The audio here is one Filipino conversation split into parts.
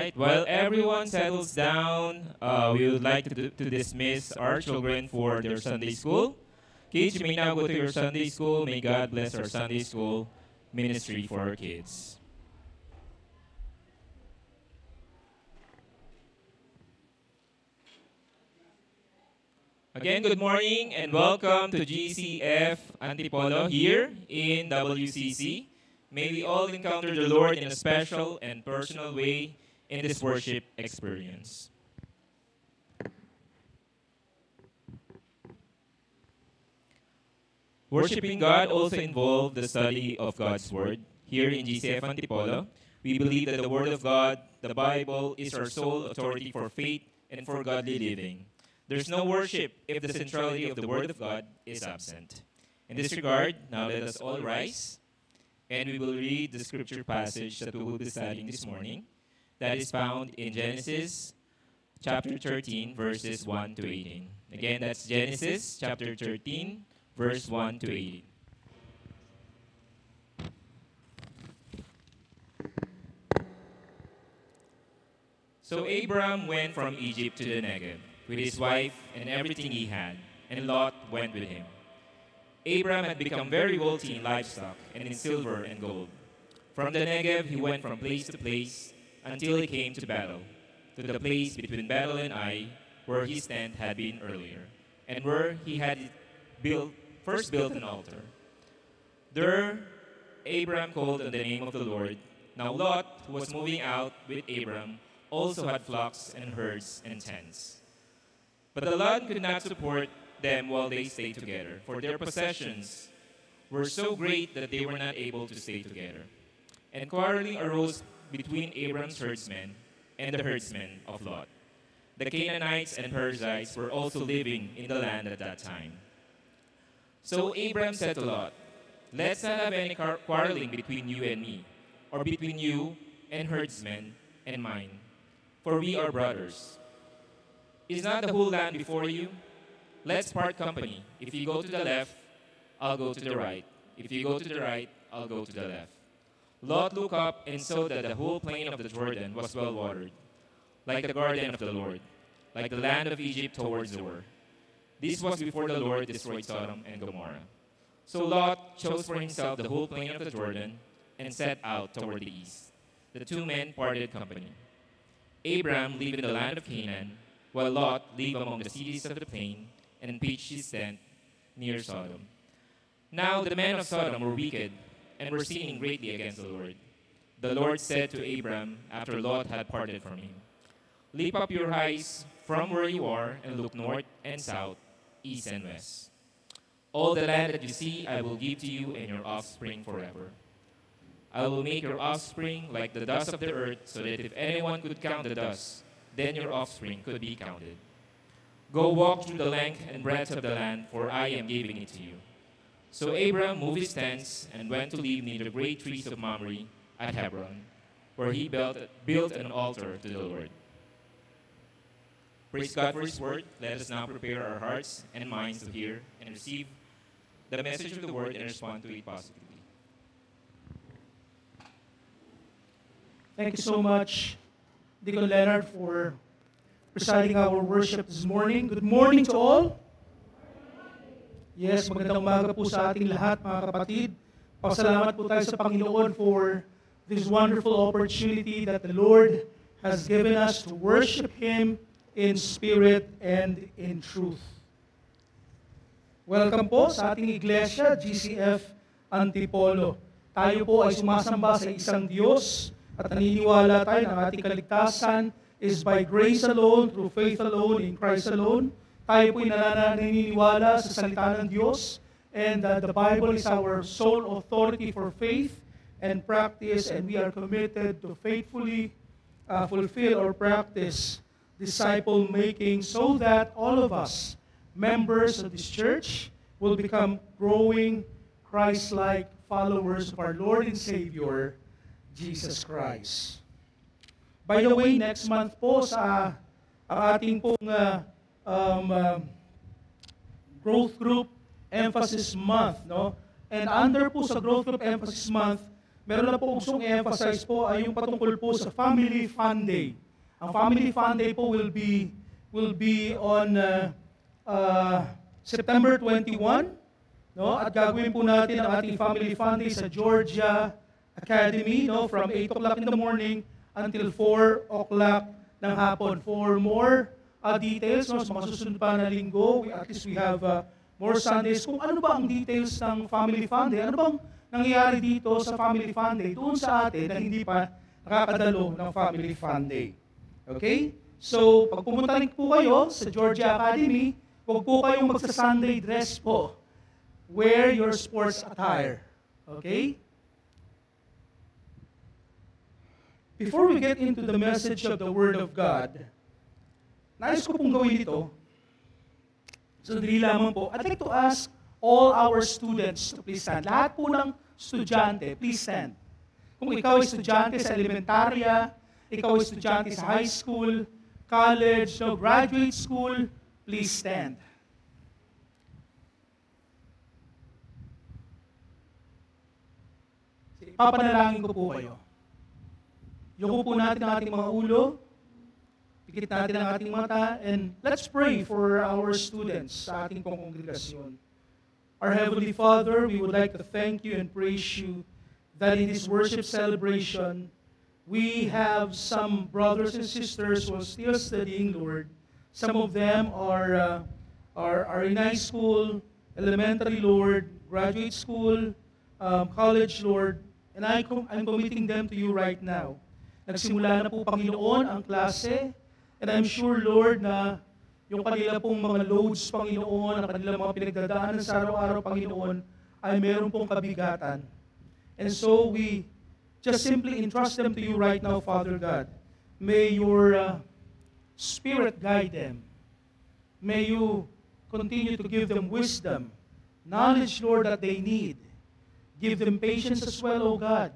right, while everyone settles down, we would like to dismiss our children for their Sunday school. Kids, you may now go to your Sunday school. May God bless our Sunday school ministry for our kids. Again, good morning and welcome to GCF Antipolo here in WCC. May we all encounter the Lord in a special and personal way in this worship experience. Worshiping God also involved the study of God's Word. Here in GCF Antipolo, we believe that the Word of God, the Bible, is our sole authority for faith and for godly living. There's no worship if the centrality of the Word of God is absent. In this regard, now let us all rise, and we will read the scripture passage that we will be studying this morning. That is found in Genesis chapter 13, verses 1 to 18. Again, that's Genesis chapter 13, verse 1 to 18. So Abram went from Egypt to the Negev with his wife and everything he had, and Lot went with him. Abram had become very wealthy in livestock and in silver and gold. From the Negev he went from place to place until he came to Bethel, to the place between Bethel and Ai, where his tent had been earlier, and where he had first built an altar. There Abram called on the name of the Lord. Now Lot, who was moving out with Abram, also had flocks and herds and tents. But the land could not support them while they stayed together, for their possessions were so great that they were not able to stay together. And quarreling arose between Abram's herdsmen and the herdsmen of Lot. The Canaanites and Perizzites were also living in the land at that time. So Abram said to Lot, "Let's not have any quarreling between you and me, or between you and herdsmen and mine, for we are brothers. Is not the whole land before you? Let's part company. If you go to the left, I'll go to the right. If you go to the right, I'll go to the left." Lot looked up and saw that the whole plain of the Jordan was well watered, like the garden of the Lord, like the land of Egypt towards Zoar. This was before the Lord destroyed Sodom and Gomorrah. So Lot chose for himself the whole plain of the Jordan and set out toward the east. The two men parted company. Abram lived in the land of Canaan, while Lot lived among the cities of the plain and pitched his tent near Sodom. Now the men of Sodom were wicked and were sinning greatly against the Lord. The Lord said to Abram after Lot had parted from him, "Lift up your eyes from where you are and look north and south, east and west. All the land that you see I will give to you and your offspring forever. I will make your offspring like the dust of the earth, so that if anyone could count the dust, then your offspring could be counted. Go walk through the length and breadth of the land, for I am giving it to you." So Abram moved his tents and went to live near the great trees of Mamre at Hebron, where he built an altar to the Lord. Praise God for His word. Let us now prepare our hearts and minds to hear and receive the message of the word and respond to it positively. Thank you so much, Deacon Leonard, for presiding our worship this morning. Good morning to all. Yes, magandang umaga po sa ating lahat, mga kapatid. Pasalamat po tayo sa Panginoon for this wonderful opportunity that the Lord has given us to worship Him in spirit and in truth. Welcome po sa ating iglesia, GCF Antipolo. Tayo po ay sumasamba sa isang Diyos at naniniwala tayo na ating kaligtasan is by grace alone, through faith alone, in Christ alone. Tayo po'y naniniwala sa salita ng Diyos, and the Bible is our sole authority for faith and practice, and we are committed to faithfully fulfill or practice disciple making so that all of us, members of this church, will become growing Christ-like followers of our Lord and Savior, Jesus Christ. By the way, next month po sa ating pong growth group emphasis month, no? And under po sa growth group emphasis month, meron na po gustong i-emphasize po ay yung patungkol po sa Family Fun Day. Ang Family Fun Day po will be on September 21, no? At gagawin po natin ang ating Family Fun Day sa Georgia Academy, no? From 8 o'clock in the morning until 4 o'clock ng hapon. For more details, no, sa mga susunod pa na linggo, at least we have more Sundays. Kung ano ba ang details ng Family Fun Day, ano bang nangyayari dito sa Family Fun Day doon sa atin na hindi pa nakakadalo ng Family Fun Day. Okay? So, pag pumunta rin po kayo sa Georgia Academy, huwag po kayong magsa-Sunday dress po. Wear your sports attire. Okay? Before we get into the message of the Word of God, nais ko pong gawin ito. Sandali lamang po. I'd like to ask all our students to please stand. Lahat po ng estudyante, please stand. Kung ikaw ay estudyante sa elementarya, ikaw ay estudyante sa high school, college, no, graduate school, please stand. Papanalangin ko po kayo. Yuko po natin ang ating mga ulo, pikit natin ang ating mata, and let's pray for our students sa ating kongregasyon. Our Heavenly Father, we would like to thank you and praise you that in this worship celebration, we have some brothers and sisters who are still studying, Lord. Some of them are in high school, elementary, Lord, graduate school, college, Lord, and I'm committing them to you right now. Nagsimula na po, Panginoon, ang klase, and I'm sure, Lord, na yung kanila pong mga loads, Panginoon, ang kanilang mga pinagdadaanan sa araw-araw, Panginoon, ay meron pong kabigatan. And so we just simply entrust them to you right now, Father God. May your Spirit guide them. May you continue to give them wisdom, knowledge, Lord, that they need. Give them patience as well, O God.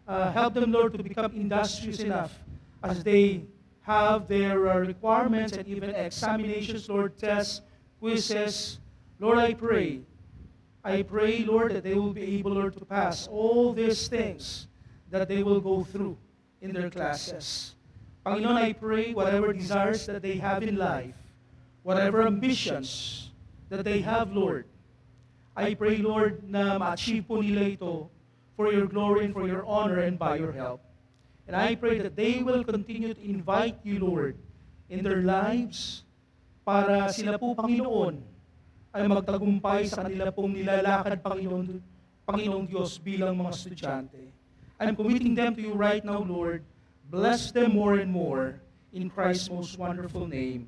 Help them, Lord, to become industrious enough as they have their requirements and even examinations, Lord, tests, quizzes. Lord, I pray, Lord, that they will be able, Lord, to pass all these things that they will go through in their classes. Panginoon, I pray whatever desires that they have in life, whatever ambitions that they have, Lord, I pray, Lord, na ma-achieve po nila ito for your glory and for your honor and by your help. And I pray that they will continue to invite you, Lord, in their lives para sila po, Panginoon, ay magtagumpay sa kanila pong nilalakad, Panginoong Diyos, bilang mga estudyante. I'm committing them to you right now, Lord. Bless them more and more in Christ's most wonderful name.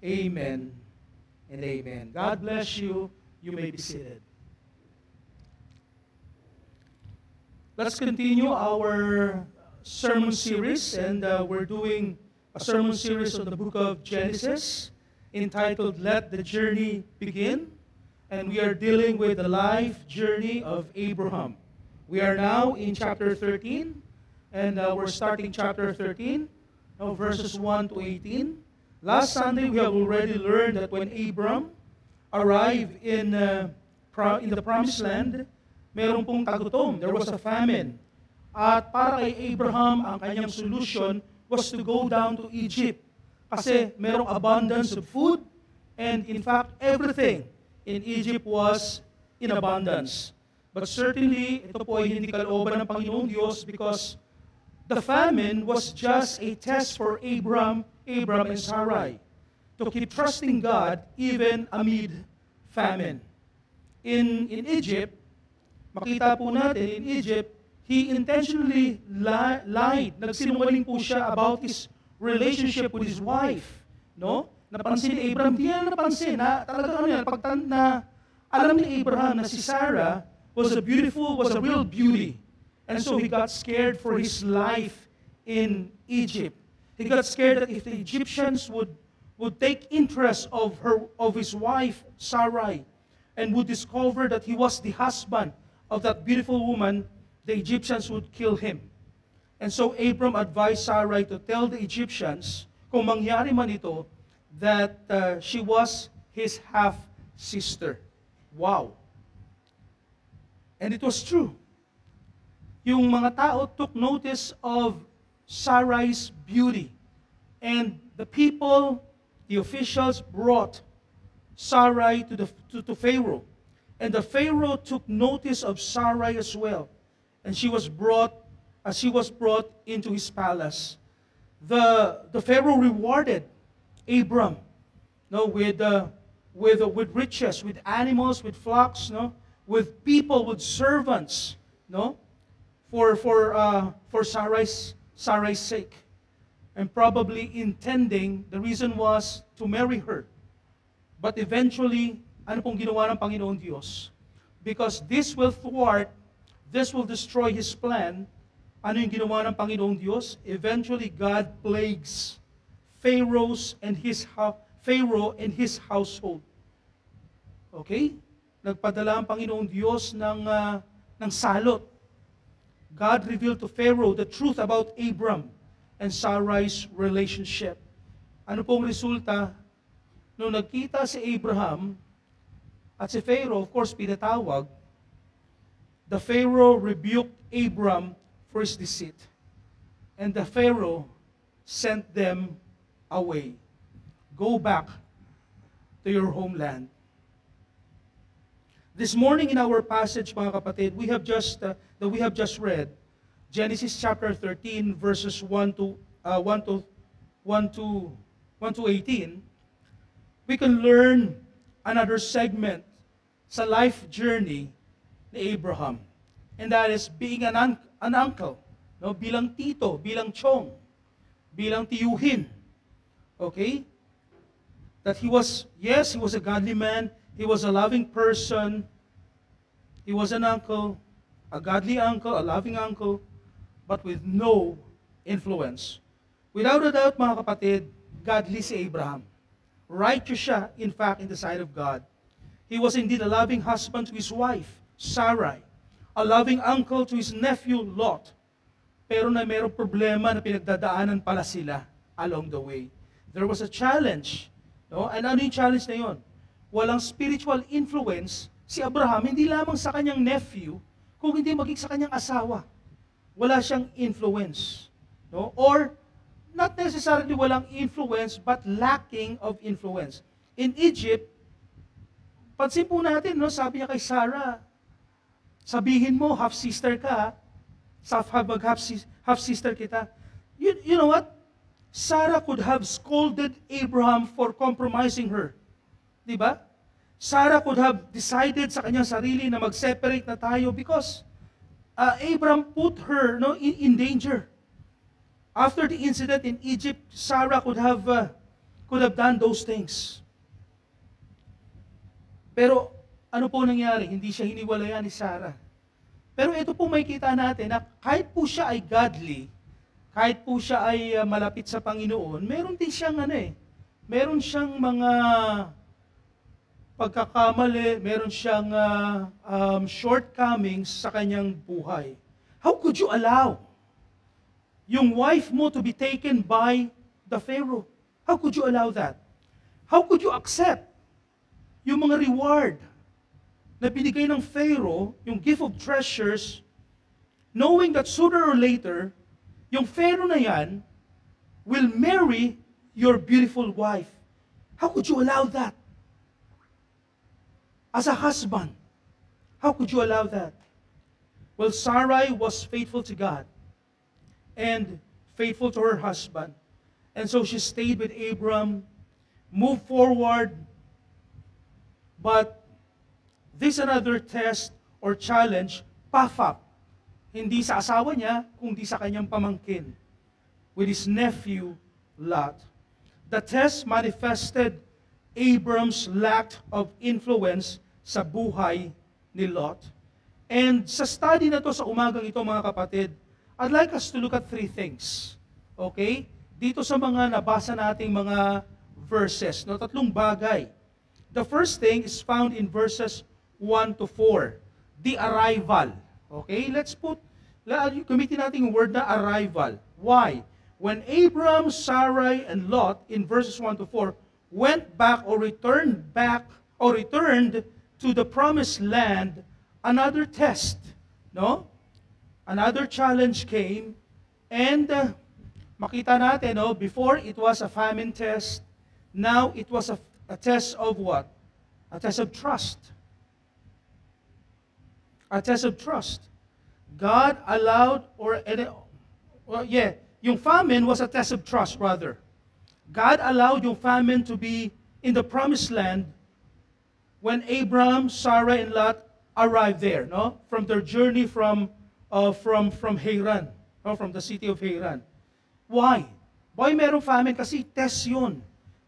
Amen and amen. God bless you. You may be seated. Let's continue our sermon series, and we're doing a sermon series on the book of Genesis entitled Let the Journey Begin, and we are dealing with the life journey of Abraham. We are now in chapter 13, and we're starting chapter 13, verses 1 to 18. Last Sunday, we have already learned that when Abram arrived in the Promised Land, meron pong tagutom. There was a famine. At para kay Abraham, ang kanyang solution was to go down to Egypt. Kasi merong abundance of food, and in fact, everything in Egypt was in abundance. But certainly, ito po ay hindi kalooban ng Panginoong Diyos because the famine was just a test for Abram and Sarai to keep trusting God even amid famine. In Egypt, makita po natin, in Egypt, he intentionally lied. Nagsinungaling po siya about his relationship with his wife. No? Napansin ni Abraham, di niya napansin na talagang alam ni Abraham na si Sarah was a real beauty. And so he got scared for his life in Egypt. He got scared that if the Egyptians would take interest of his wife, Sarai, and would discover that he was the husband of that beautiful woman, the Egyptians would kill him. And so Abram advised Sarai to tell the Egyptians, kung mangyari man ito, that she was his half-sister. Wow. And it was true. yung mga tao took notice of Sarai's beauty. And the people, the officials brought Sarai to Pharaoh. And the Pharaoh took notice of Sarai as well. And she was brought into his palace. The Pharaoh rewarded Abram, with riches, with animals, with flocks, with people, with servants, for Sarai's sake, and probably intending the reason was to marry her. But eventually, ano pong ginawa ng Panginoon Diyos? Because this will destroy His plan. Ano yung ginawa ng Panginoong Diyos? Eventually, God plagues Pharaoh and his household. Okay? Nagpadala ang Panginoong Diyos ng salot. God revealed to Pharaoh the truth about Abram and Sarai's relationship. Ano pong resulta? Nung nagkita si Abraham at si Pharaoh, of course, pinatawag, the Pharaoh rebuked Abram for his deceit. And the Pharaoh sent them away. Go back to your homeland. This morning in our passage, mga kapatid, we have just read, Genesis chapter 13, verses 1 to 18, we can learn another segment sa life journey ni Abraham. And that is being an uncle, bilang tito, bilang chong, bilang tiyuhin. Okay? That he was a godly man, he was a loving person, he was an uncle, a godly uncle, a loving uncle, but with no influence. Without a doubt, mga kapatid, godly si Abraham. Righteous siya, in fact, in the sight of God. He was indeed a loving husband to his wife, Sarai, a loving uncle to his nephew, Lot. Pero mayroong problema na pinagdadaanan pala sila along the way. There was a challenge. And ano yung challenge na yun? Walang spiritual influence si Abraham, hindi lamang sa kanyang nephew, kung hindi maging sa kanyang asawa. Wala siyang influence. Or, not necessarily walang influence, but lacking of influence. In Egypt, pansin po natin, sabi niya kay Sarah, sabihin mo, half-sister ka, half-sister kita. You know what? Sarah could have scolded Abraham for compromising her. Diba? Sarah could have decided sa kanyang sarili na mag-separate na tayo because Abraham put her in danger. After the incident in Egypt, Sarah could have done those things. Pero ano po nangyari? Hindi siya hiniwalayan ni Sarah. Pero ito po makikita natin na kahit po siya ay godly, kahit po siya ay malapit sa Panginoon, meron din siyang meron siyang mga pagkakamali, meron siyang shortcomings sa kanyang buhay. How could you allow yung wife mo to be taken by the Pharaoh? How could you allow that? How could you accept yung mga reward na binigay ng Pharaoh, yung gift of treasures, knowing that sooner or later, yung Pharaoh na yan will marry your beautiful wife? How could you allow that? As a husband, how could you allow that? Well, Sarai was faithful to God and faithful to her husband. And so she stayed with Abram, moved forward. But this another test or challenge puff up. Hindi sa asawa niya, kundi sa kanyang pamangkin, with his nephew, Lot. The test manifested Abram's lack of influence sa buhay ni Lot. And sa study na to sa umagang ito, mga kapatid, I'd like us to look at three things. Okay? Dito sa mga nabasa nating mga verses, tatlong bagay. The first thing is found in verses 1 to 4. The arrival. Okay? Gamitin natin yung word na arrival. Why? When Abram, Sarai, and Lot, in verses 1 to 4, went back or returned to the promised land, another test. another challenge came, and makita natin, before it was a famine test, now it was a test of what? A test of trust. A test of trust. God allowed, yung famine was a test of trust, rather. God allowed yung famine to be in the promised land when Abraham, Sarah, and Lot arrived there, from their journey from Haran, from the city of Haran. Why? Why merong famine? Kasi test yun.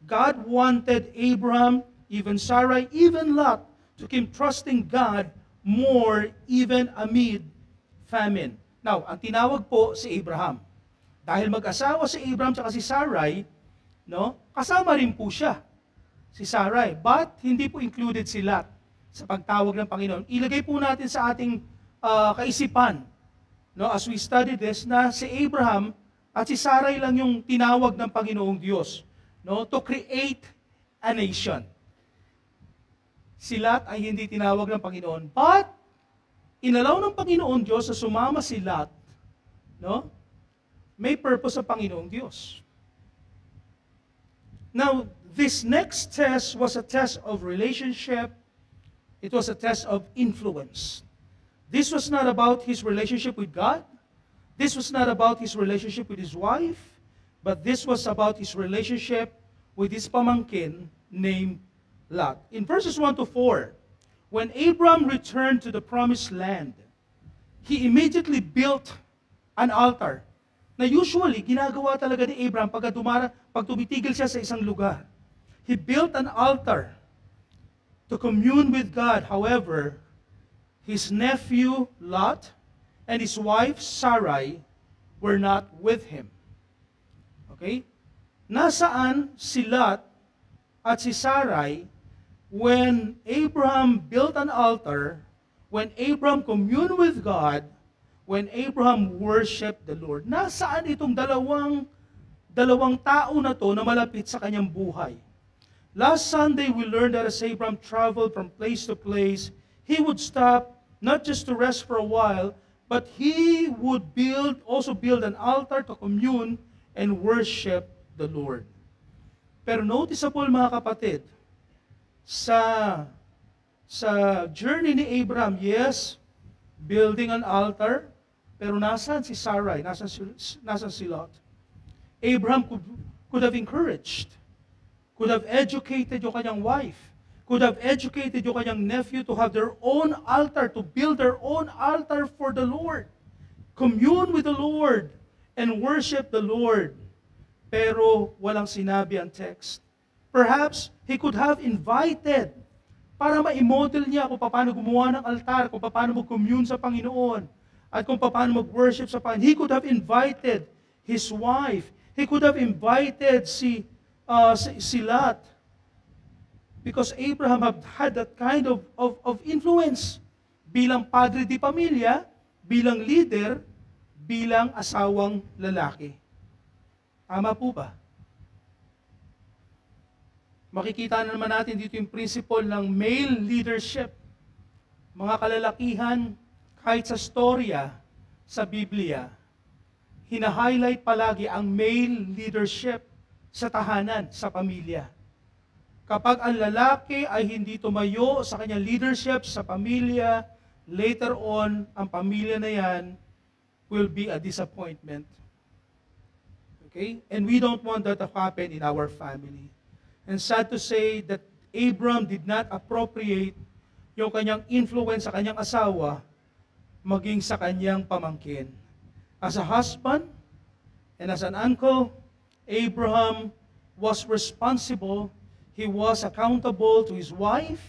God wanted Abraham, even Sarah, even Lot, to keep trusting God more even amid famine. Now, ang tinawag po si Abraham. Dahil mag-asawa si Abraham at si Sarai, kasama rin po siya, si Sarai. But hindi po included si Lot sa pagtawag ng Panginoon. Ilagay po natin sa ating kaisipan, as we study this, na si Abraham at si Sarai lang yung tinawag ng Panginoong Diyos, to create a nation. Si Lot ay hindi tinawag ng Panginoon, but inalaw ng Panginoon Diyos na sumama si Lot, may purpose sa Panginoong Diyos. Now, this next test was a test of relationship. It was a test of influence. This was not about his relationship with God. This was not about his relationship with his wife, but this was about his relationship with his pamangkin named Lot. In verses 1 to 4, when Abram returned to the promised land, he immediately built an altar. Na usually, ginagawa talaga ni Abram pag tumitigil siya sa isang lugar. He built an altar to commune with God. However, his nephew Lot and his wife Sarai were not with him. Okay? Nasaan si Lot at si Sarai when Abraham built an altar, when Abraham communed with God, when Abraham worshiped the Lord? Nasaan itong dalawang tao na to na malapit sa kanyang buhay? Last Sunday, we learned that as Abraham traveled from place to place, he would stop not just to rest for a while, but he would also build an altar to commune and worship the Lord. Pero noticeable, mga kapatid, sa journey ni Abraham, yes, building an altar, pero nasaan si Sarai? Nasaan si Lot? Abraham could have encouraged, could have educated yung kanyang wife, could have educated yung kanyang nephew to have their own altar, to build their own altar for the Lord. Commune with the Lord and worship the Lord. Pero walang sinabi ang text. Perhaps he could have invited para ma-model niya kung paano gumawa ng altar, kung paano mag-commune sa Panginoon, at kung paano mag-worship sa Panginoon. He could have invited his wife. He could have invited si Lot. Because Abraham had that kind of influence bilang padre di pamilya, bilang leader, bilang asawang lalaki. Tama po ba? Makikita na naman natin dito yung principle ng male leadership. Mga kalalakihan, kahit sa storya sa Biblia, hina-highlight palagi ang male leadership sa tahanan, sa pamilya. Kapag ang lalaki ay hindi tumayo sa kanyang leadership sa pamilya, later on, ang pamilya na yan will be a disappointment. Okay? And we don't want that to happen in our family. And sad to say that Abram did not appropriate yung kanyang influence sa kanyang asawa maging sa kanyang pamangkin. As a husband and as an uncle, Abraham was responsible. He was accountable to his wife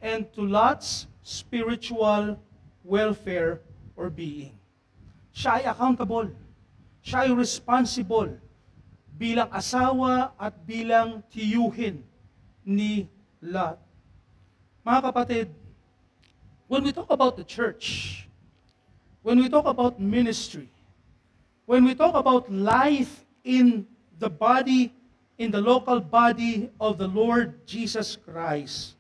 and to Lot's spiritual welfare or being. Siya ay accountable. Siya ay responsible bilang asawa at bilang tiyuhin ni Lot. Mga kapatid, when we talk about the church, when we talk about ministry, when we talk about life in the body, in the local body of the Lord Jesus Christ,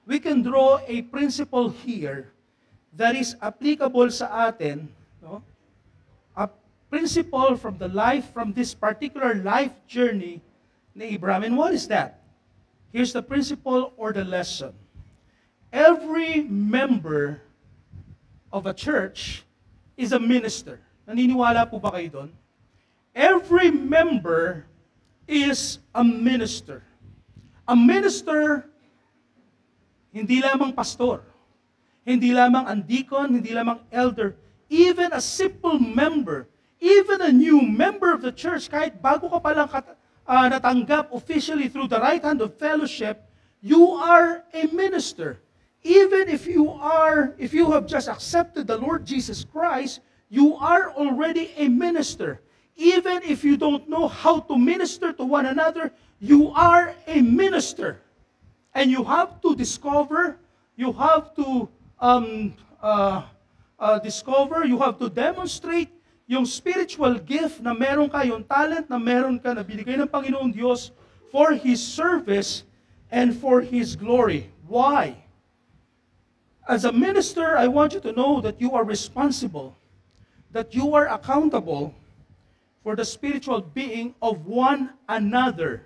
we can draw a principle here that is applicable sa atin No? A principle from the life, from this particular life journey ni Abraham. And what is that? Here's the principle or the lesson. Every member of a church is a minister. Naniniwala po ba kayo doon? Every member is a minister. A minister, hindi lamang pastor, hindi lamang ang deacon, hindi lamang elder, even a simple member, even a new member of the church, kahit bago ka palang natanggap officially through the right hand of fellowship, you are a minister. Even if you have just accepted the Lord Jesus Christ, you are already a minister. Even if you don't know how to minister to one another, you are a minister. And you have to discover, you have to you have to demonstrate yung spiritual gift na meron ka, yung talent na meron ka na binigay ng Panginoong Diyos for His service and for His glory. Why? As a minister, I want you to know that you are responsible, that you are accountable for the spiritual being of one another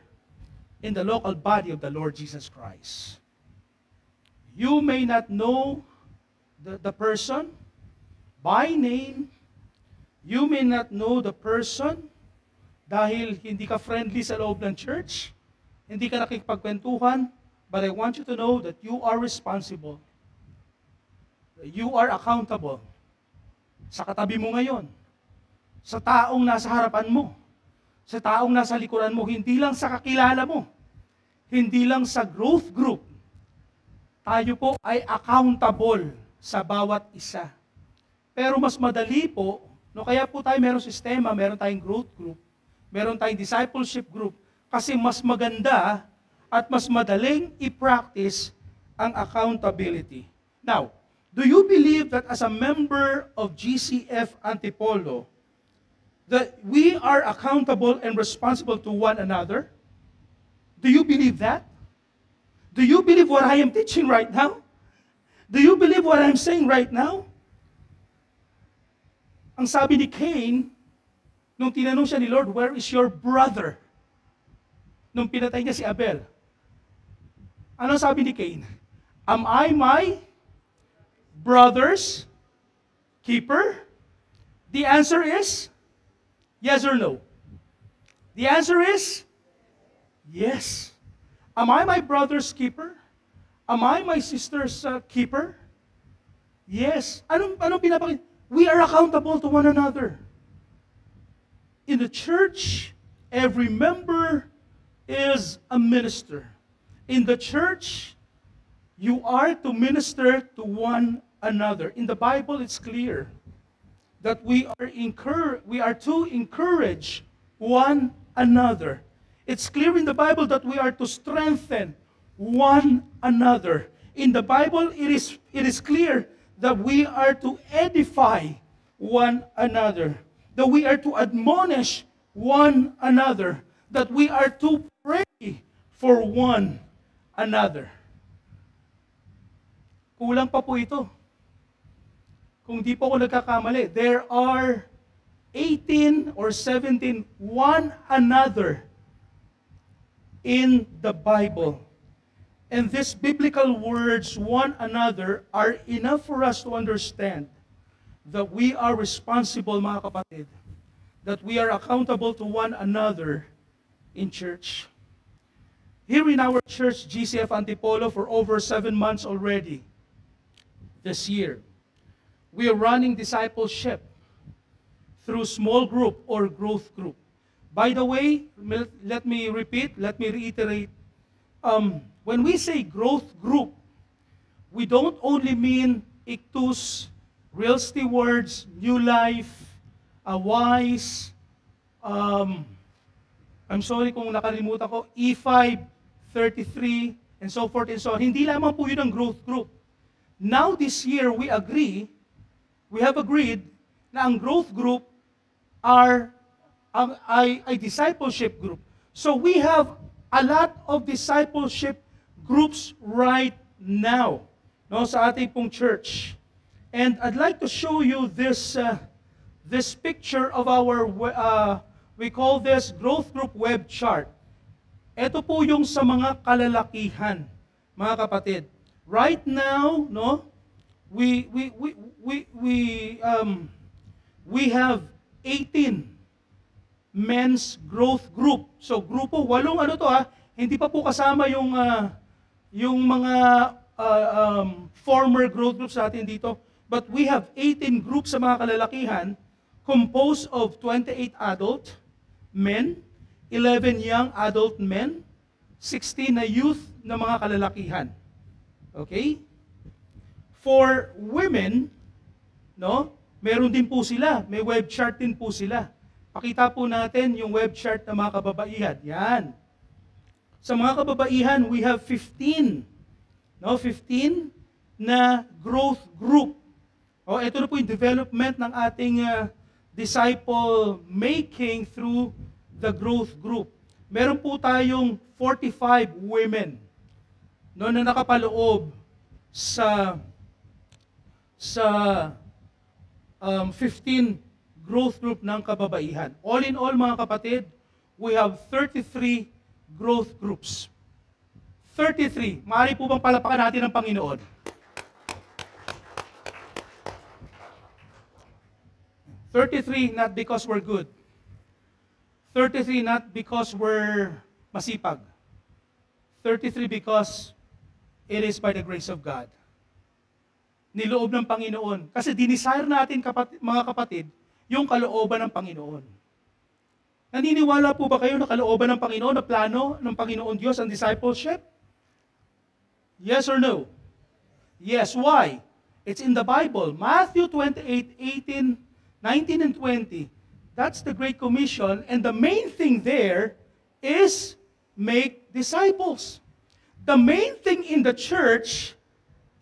in the local body of the Lord Jesus Christ. You may not know the person by name. You may not know the person dahil hindi ka friendly sa loob ng church, hindi ka nakikipagkwentuhan, but I want you to know that you are responsible. You are accountable sa katabi mo ngayon, sa taong nasa harapan mo, sa taong nasa likuran mo, hindi lang sa kakilala mo, hindi lang sa growth group. Tayo po ay accountable sa bawat isa. Pero mas madali po, no, kaya po tayo merong sistema, meron tayong growth group, meron tayong discipleship group, kasi mas maganda at mas madaling i-practice ang accountability. Now, do you believe that as a member of GCF Antipolo, that we are accountable and responsible to one another? Do you believe that? Do you believe what I am teaching right now? Do you believe what I'm saying right now? Ang sabi ni Cain, nung tinanong siya ni Lord, where is your brother? Nung pinatay niya si Abel. Ano sabi ni Cain? Am I my brother's keeper? The answer is yes or no. The answer is yes. Am I my brother's keeper? Am I my sister's keeper? Yes. Anong pinapakita? We are accountable to one another. In the church, every member is a minister. In the church, you are to minister to one another. In the Bible, it's clear that we are to encourage one another. It's clear in the Bible that we are to strengthen one another. In the Bible, it is clear that we are to edify one another, that we are to admonish one another, that we are to pray for one another. Kulang pa po ito. Kung di po ako nagkakamali, there are 18 or 17 one another in the Bible. And these biblical words, one another, are enough for us to understand that we are responsible, mga kapatid, that we are accountable to one another in church. Here in our church, GCF Antipolo, for over 7 months already this year, we are running discipleship through small group or growth group. By the way, let me reiterate, when we say growth group, we don't only mean Ictus, Real Stewards, New Life, Wise, I'm sorry kung nakalimutan ko, E5, 33, and so forth and so on. Hindi lamang po yun ang growth group. Now this year, we have agreed na ang growth group are a discipleship group. So we have a lot of discipleship groups right now, no, sa ating pong church. And I'd like to show you this this picture of our, we call this growth group web chart. Ito po yung sa mga kalalakihan, mga kapatid. Right now, no, we have 18 men's growth group. So grupo, 8 ano to hindi pa po kasama yung mga former growth groups natin dito. But we have 18 groups sa mga kalalakihan composed of 28 adult men, 11 young adult men, 16 na youth na mga kalalakihan. Okay? For women, no, meron din po sila, may web chart din po sila. Pakita po natin yung web chart ng mga kababaihan. Yan. Sa mga kababaihan, we have 15. No, 15 na growth group. Ito na po yung development ng ating disciple making through the growth group. Meron po tayong 45 women no, na nakapaloob sa 15 growth group ng kababaihan. All in all, mga kapatid, we have 33 growth groups. 33. Maaari po bang palapakan natin ng Panginoon? 33, not because we're good. 33, not because we're masipag. 33, because it is by the grace of God. Niloob ng Panginoon. Kasi dinesire natin, mga kapatid, yung kalooban ng Panginoon. Naniniwala po ba kayo na kalooban ng Panginoon, na plano ng Panginoon Diyos ang discipleship? Yes or no? Yes. Why? It's in the Bible. Matthew 28:18, 19 and 20. That's the Great Commission. And the main thing there is make disciples. The main thing in the church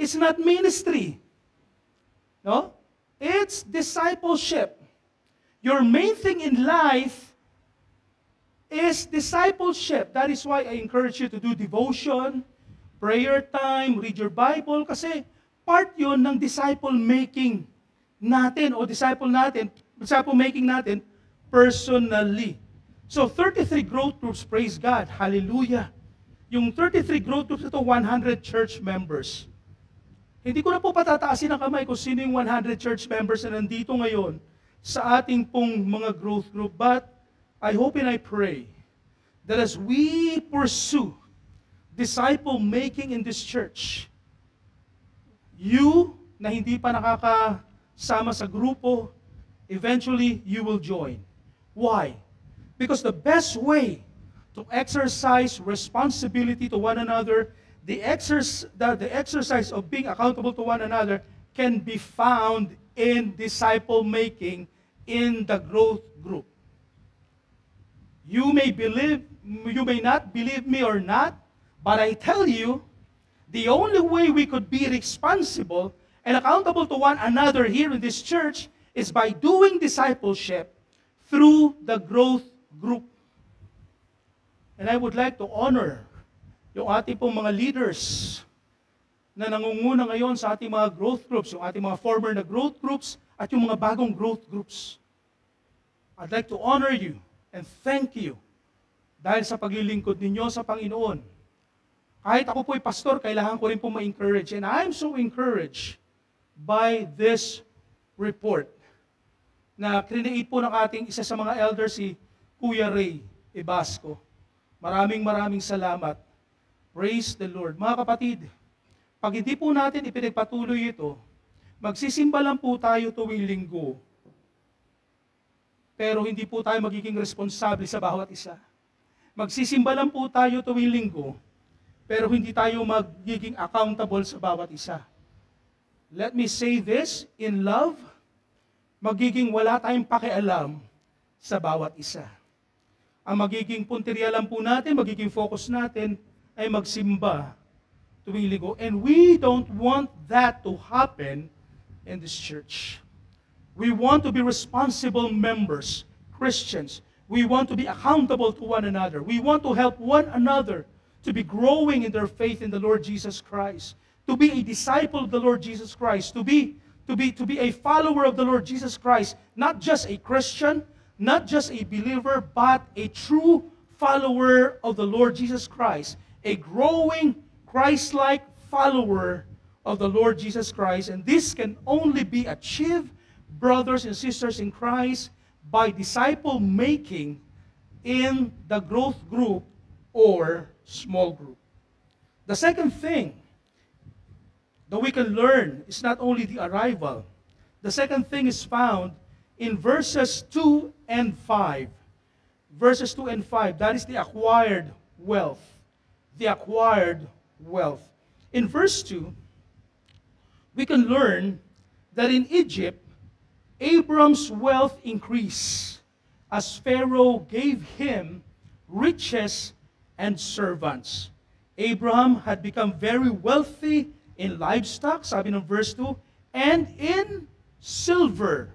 is not ministry. No? It's discipleship. Your main thing in life is discipleship. That is why I encourage you to do devotion, prayer time, read your Bible, kasi part yun ng disciple making natin o disciple making natin personally. So 33 growth groups, praise God, hallelujah. Yung 33 growth groups ito, 100 church members. Hindi ko na po patataasin ang kamay kung sino yung 100 church members na nandito ngayon sa ating pong mga growth group. But I hope and I pray that as we pursue disciple making in this church, you na hindi pa nakakasama sa grupo, eventually you will join. Why? Because the best way to exercise responsibility to one another, the exercise of being accountable to one another can be found in disciple making in the growth group. You may not believe me or not, but I tell you, the only way we could be responsible and accountable to one another here in this church is by doing discipleship through the growth group. And I would like to honor yung ating pong mga leaders na nangunguna ngayon sa ating mga growth groups, yung ating mga former na growth groups at yung mga bagong growth groups. I'd like to honor you and thank you dahil sa paglilingkod ninyo sa Panginoon. Kahit ako po'y pastor, kailangan ko rin po ma-encourage. And I'm so encouraged by this report na create po ng ating isa sa mga elders, si Kuya Ray Ibasco. Maraming salamat. Praise the Lord. Mga kapatid, pag hindi po natin ipinagpatuloy ito, magsisimba lang po tayo tuwing linggo, pero hindi po tayo magiging responsable sa bawat isa. Magsisimba lang po tayo tuwing linggo, pero hindi tayo magiging accountable sa bawat isa. Let me say this in love, magiging wala tayong pakialam sa bawat isa. Ang magiging punteriya lang po natin, magiging focus natin ay magsimba tuwing linggo. And we don't want that to happen in this church. We want to be responsible members, Christians. We want to be accountable to one another. We want to help one another to be growing in their faith in the Lord Jesus Christ, to be a disciple of the Lord Jesus Christ, to be to be a follower of the Lord Jesus Christ, not just a Christian, not just a believer, but a true follower of the Lord Jesus Christ, a growing Christ-like follower of the Lord Jesus Christ. And this can only be achieved, brothers and sisters in Christ, by disciple making in the growth group or small group. The second thing that we can learn is not only the arrival. The second thing is found in verses 2 and 5. Verses 2 and 5, that is the acquired wealth. The acquired wealth. In verse 2, we can learn that in Egypt, Abram's wealth increased as Pharaoh gave him riches and servants. Abraham had become very wealthy in livestock, sabi ng verse 2, and in silver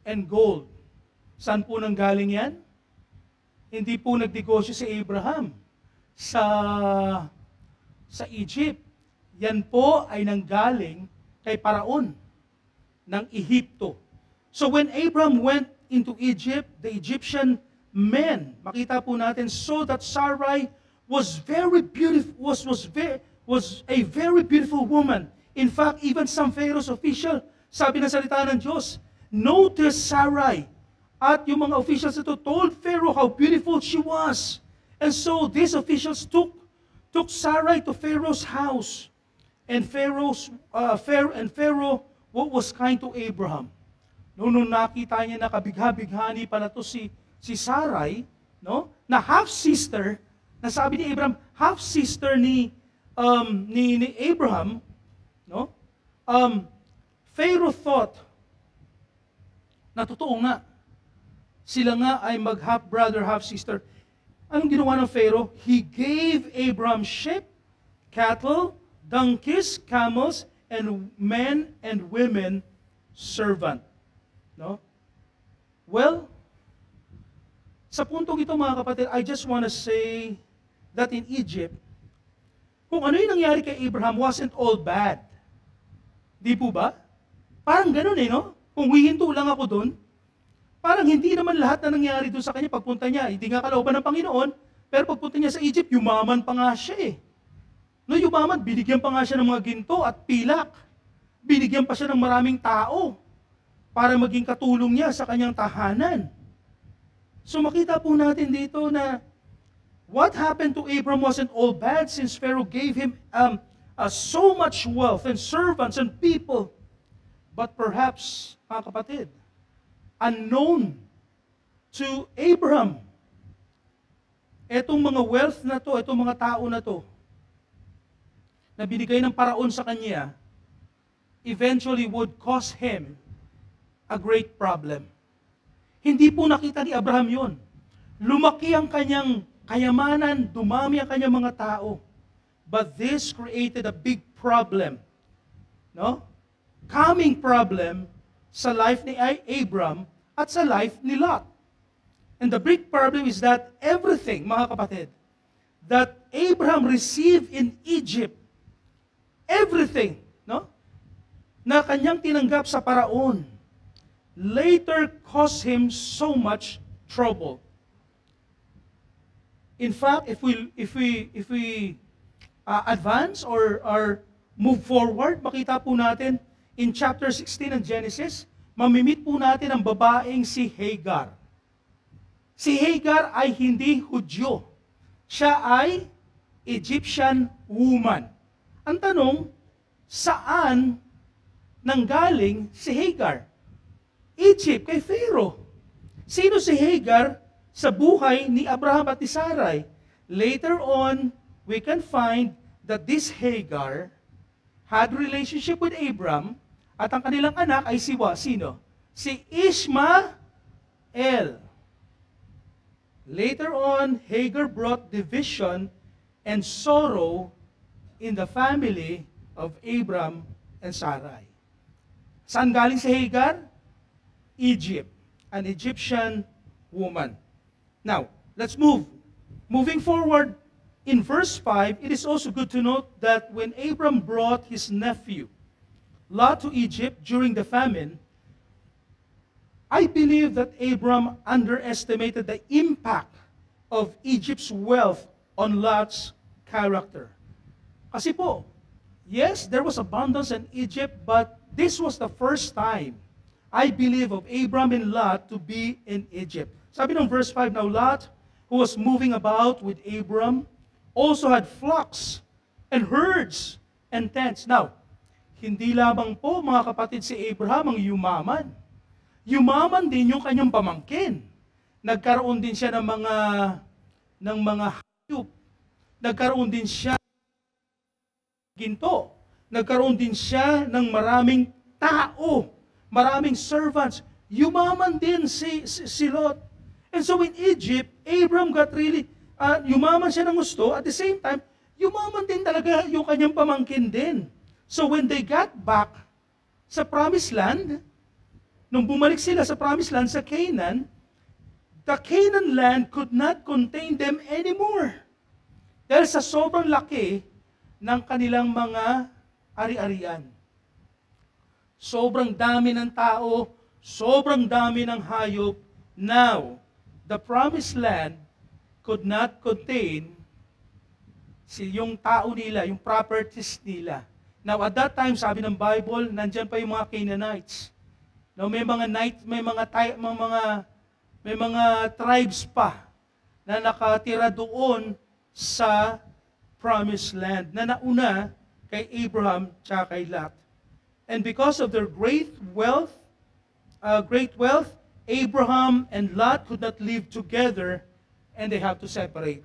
and gold. Saan po nanggaling yan? Hindi po nagnegosyo si Abraham sa Egypt. Yan po ay nanggaling kay Paraon ng Ehipto. So when Abraham went into Egypt, the Egyptian men, makita po natin, so that Sarai was very beautiful, was a very beautiful woman. In fact, even some Pharaoh's official, sabi ng salita ng Diyos, notice Sarai. At yung mga officials ito told Pharaoh how beautiful she was. And so these officials took Sarai to Pharaoh's house. And Pharaoh was kind to Abraham. Nung nakita niya na kabigha-bighani pala to si Sarai, no? Na half-sister, na sabi ni Abraham, half-sister ni Abraham, no? Pharaoh thought na totoo nga, sila nga ay mag-half-brother, half-sister. Anong ginawa ng Pharaoh? He gave Abraham sheep, cattle, donkeys, camels, and men and women servant. No? Well, sa puntong ito mga kapatid, I just want to say that in Egypt, kung ano yung nangyari kay Abraham wasn't all bad. Di po ba? Parang ganun no? Kung hihinto lang ako doon, parang hindi naman lahat na nangyari doon sa kanya pagpunta niya. Hindi nga kalooban ng Panginoon, pero pagpunta niya sa Egypt, yumaman pa nga siya No, yumaman, binigyan pa nga siya ng mga ginto at pilak. Binigyan pa siya ng maraming tao para maging katulong niya sa kanyang tahanan. So makita po natin dito na what happened to Abram wasn't all bad since Pharaoh gave him so much wealth and servants and people. But perhaps, mga kapatid, unknown to Abraham, etong mga wealth na to, etong mga tao na to, na binigay ng Paraon sa kanya, eventually would cause him a great problem. Hindi po nakita ni Abraham yon. Lumaki ang kanyang kayamanan, dumami ang kanyang mga tao. But this created a big problem. No? Coming problem sa life ni Abram at sa life ni Lot. And the big problem is that everything, mga kapatid, that Abraham received in Egypt, everything, no? Na kanyang tinanggap sa Paraon, later caused him so much trouble. In fact, if we advance or move forward, makita po natin in chapter 16 ng Genesis, mamimit po natin ang babaeng si Hagar. Si Hagar ay hindi Hudyo. Siya ay Egyptian woman. Ang tanong, saan nanggaling si Hagar? Egypt, kay Pharaoh. Sino si Hagar sa buhay ni Abraham at ni Sarai? Later on, we can find that this Hagar had relationship with Abraham at ang kanilang anak ay sino? Si Ishmael. Later on, Hagar brought division and sorrow in the family of Abraham and Sarai. Saan galing si Hagar? Egypt, an Egyptian woman. Now, let's move. Moving forward, in verse 5, it is also good to note that when Abram brought his nephew Lot to Egypt during the famine, I believe that Abram underestimated the impact of Egypt's wealth on Lot's character. Kasi po, yes, there was abundance in Egypt, but this was the first time, I believe, of Abram and Lot to be in Egypt. Sabi ng verse 5, now Lot, who was moving about with Abram, also had flocks and herds and tents. Now, hindi lamang po mga kapatid si Abraham ang yumaman. Yumaman din yung kanyang pamangkin. Nagkaroon din siya ng mga hayop. Nagkaroon din siya ginto. Nagkaroon din siya ng maraming tao, maraming servants. Yumaman din si Lot. And so in Egypt, Abram got really, yumaman siya ng gusto. At the same time, yumaman din talaga yung kanyang pamangkin din. So when they got back sa Promised Land, nung bumalik sila sa Promised Land sa Canaan, the Canaan land could not contain them anymore. Dahil sa sobrang laki ng kanilang mga ari-arian. Sobrang dami ng tao, sobrang dami ng hayop. Now, the Promised Land could not contain yung tao nila, yung properties nila. Now, at that time, sabi ng Bible, nandyan pa yung mga Canaanites. Now, may mga tribes pa na nakatira doon sa Promised Land na nauna kay Abraham at kay Lot. And because of their great wealth, Abraham and Lot could not live together and they have to separate.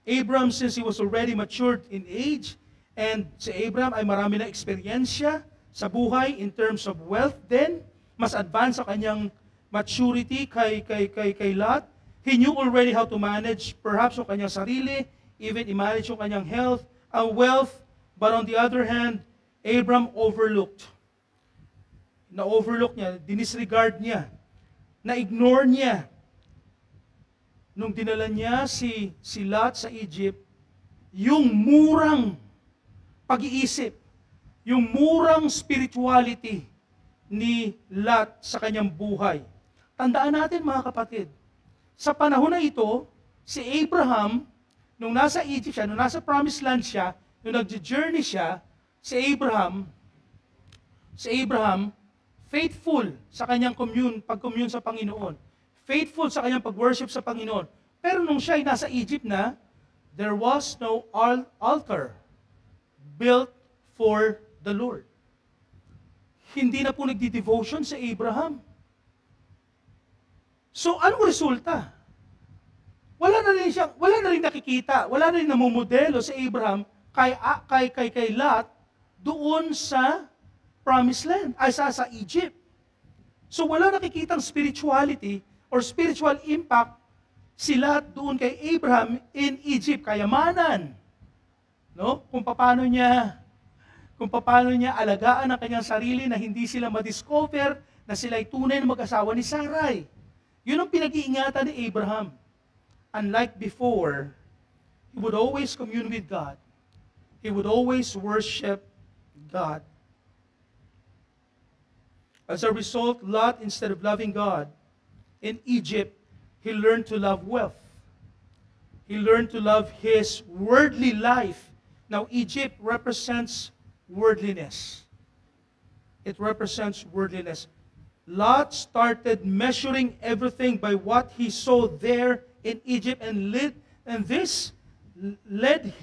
Abraham, since he was already matured in age, and si Abraham ay marami na eksperyensya sa buhay in terms of wealth then, mas advanced sa kanyang maturity kay Lot. He knew already how to manage perhaps yung kanyang sarili, even i-manage yung kanyang health, wealth. But on the other hand, Abram overlooked. Na-overlook niya, dinisregard niya, na-ignore niya. Nung dinala niya si Lot sa Egypt, yung murang pag-iisip, yung murang spirituality ni Lot sa kanyang buhay. Tandaan natin mga kapatid, sa panahon na ito, si Abraham, nung nasa Egypt siya, nung nasa Promised Land siya, nung nag-journey siya, si Abraham, faithful sa kanyang pag-commune sa Panginoon. Faithful sa kanyang pag-worship sa Panginoon. Pero nung siya ay nasa Egypt na, there was no altar built for the Lord. Hindi na po nagdi-devotion sa Abraham. So, anong resulta? Wala na rin nakikita, wala na rin namumodelo sa Abraham kay Lot doon sa Promised Land, sa Egypt. So, wala nakikitang spirituality or spiritual impact si Lot doon kay Abraham in Egypt, kayamanan. No? Kung paano niya alagaan ang kanyang sarili na hindi sila madiscover na sila ay tunay na mag-asawa ni Sarai. Yun ang pinag-iingatan ni Abraham. Unlike before, he would always commune with God. He would always worship God. As a result, Lot, instead of loving God, in Egypt, he learned to love wealth. He learned to love his worldly life. Now, Egypt represents worldliness. It represents worldliness. Lot started measuring everything by what he saw there in Egypt, and this led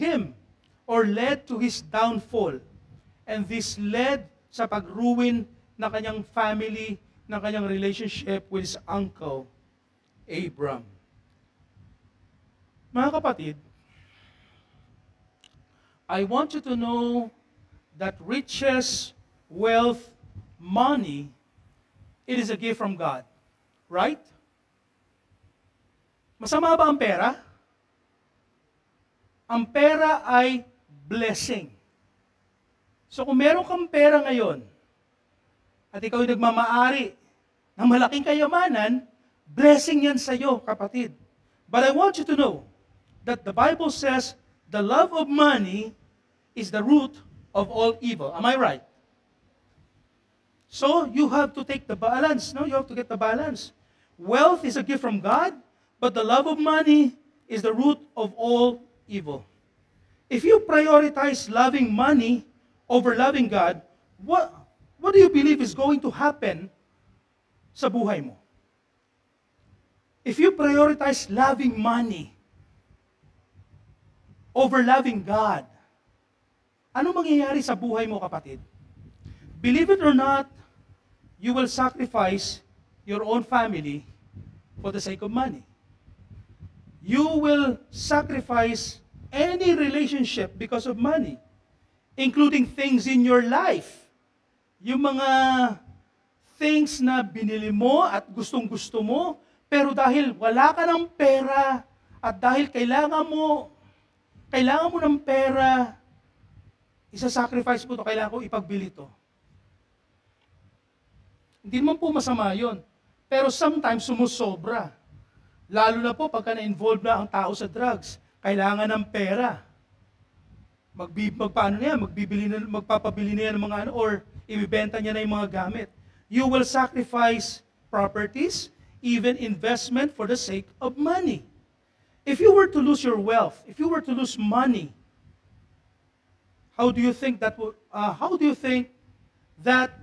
to his downfall. And this led sa pagruin ng kanyang family, ng kanyang relationship with his uncle, Abram. Mga kapatid, I want you to know that riches, wealth, money, it is a gift from God. Right? Masama ba ang pera? Ang pera ay blessing. So kung meron kang pera ngayon, at ikaw ay nagmamaari ng malaking kayamanan, blessing yan sa iyo, kapatid. But I want you to know that the Bible says the love of money is the root of all evil. Am I right? So you have to take the balance. No, you have to get the balance. Wealth is a gift from God, but the love of money is the root of all evil. If you prioritize loving money over loving God, what do you believe is going to happen sa buhay mo? If you prioritize loving money over loving God, ano mangyayari sa buhay mo, kapatid? Believe it or not, you will sacrifice your own family for the sake of money. You will sacrifice any relationship because of money, including things in your life. Yung mga things na binili mo at gustong-gusto mo, pero dahil wala ka ng pera at dahil kailangan mo ng pera, isa-sacrifice mo to, kailangan ko ipagbili to. Hindi naman po masama yun. Pero sometimes sumusobra. Lalo na po pagka na-involve na ang tao sa drugs. Kailangan ng pera. Magpapabili na yan ng mga ano, or ibibenta niya na yung mga gamit. You will sacrifice properties, even investment for the sake of money. If you were to lose your wealth, if you were to lose money, how do you think that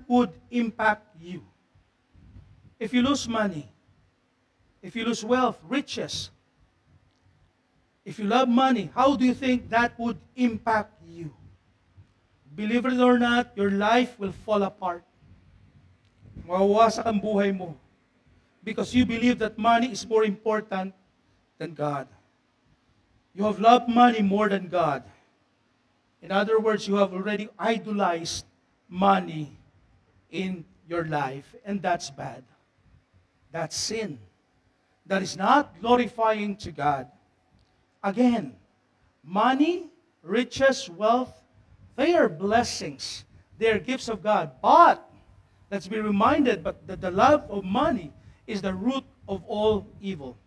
would impact you? If you lose money, if you lose wealth, riches, if you love money, how do you think that would impact you? Believe it or not, your life will fall apart. Mawawasak ang buhay mo because you believe that money is more important than God. You have loved money more than God. In other words, you have already idolized money in your life, and that's bad. That's sin. That is not glorifying to God. Again, money, riches, wealth, they are blessings. They are gifts of God. But, let's be reminded, that the love of money is the root of all evil.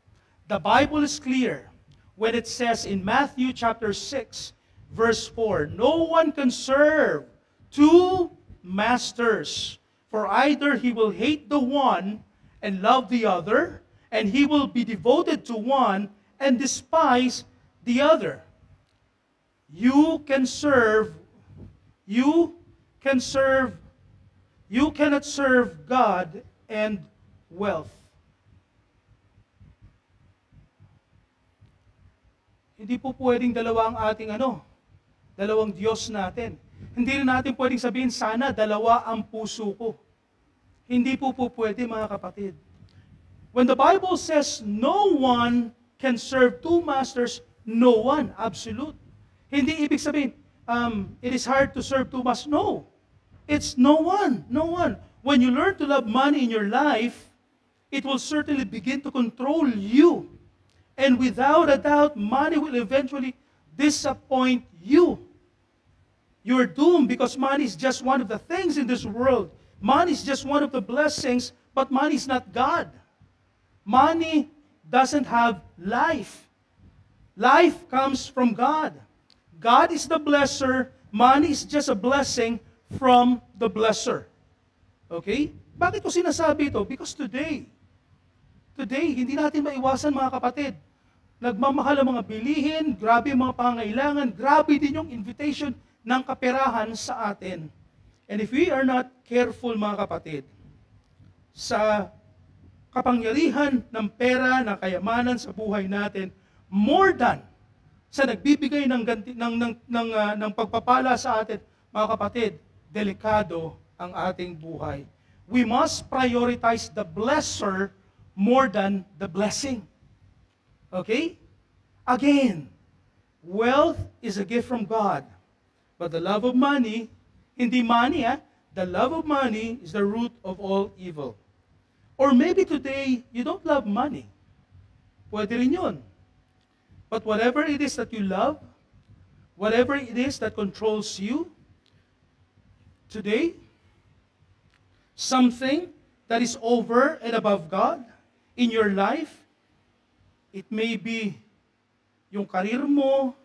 The Bible is clear when it says in Matthew chapter 6, verse 4, no one can serve two masters, for either he will hate the one and love the other, and he will be devoted to one and despise the other. You cannot serve God and wealth. Hindi po pwedeng dalawa ang ating dalawang Diyos natin. Hindi rin natin pwedeng sabihin, sana dalawa ang puso ko. Hindi po pwede, mga kapatid. When the Bible says no one can serve two masters, no one, absolute. Hindi ibig sabihin, it is hard to serve two masters. No. It's no one. When you learn to love money in your life, it will certainly begin to control you. And without a doubt, money will eventually disappoint you. You're doomed because money is just one of the things in this world. Money is just one of the blessings, but money is not God. Money doesn't have life. Life comes from God. God is the blesser. Money is just a blessing from the blesser. Okay? Bakit ko sinasabi ito? Because today, hindi natin maiwasan, mga kapatid. Nagmamahal ang mga bilihin, grabe ang mga pangailangan, grabe din yung invitation ng kaperahan sa atin. And if we are not careful, mga kapatid, sa kapangyarihan ng pera, ng kayamanan sa buhay natin, more than sa nagbibigay ng pagpapala sa atin, mga kapatid, delikado ang ating buhay. We must prioritize the blesser more than the blessing. Okay? Again, wealth is a gift from God. But the love of money, hindi money, the love of money is the root of all evil. Or maybe today, you don't love money. Pwede rin yun. But whatever it is that you love, whatever it is that controls you, today, something that is over and above God in your life, it may be yung career mo,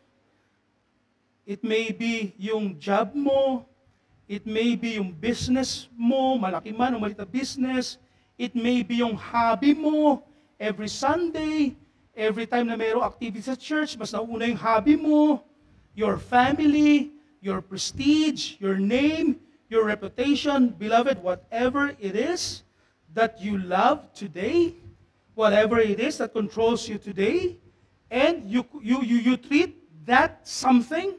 it may be yung job mo, It may be yung business mo, malaki man o maliit na business. It may be yung hobby mo. Every Sunday, every time na mayroong activity sa church, mas nauna yung hobby mo, your family, your prestige, your name, your reputation. Beloved, whatever it is that you love today, whatever it is that controls you today, and you treat that something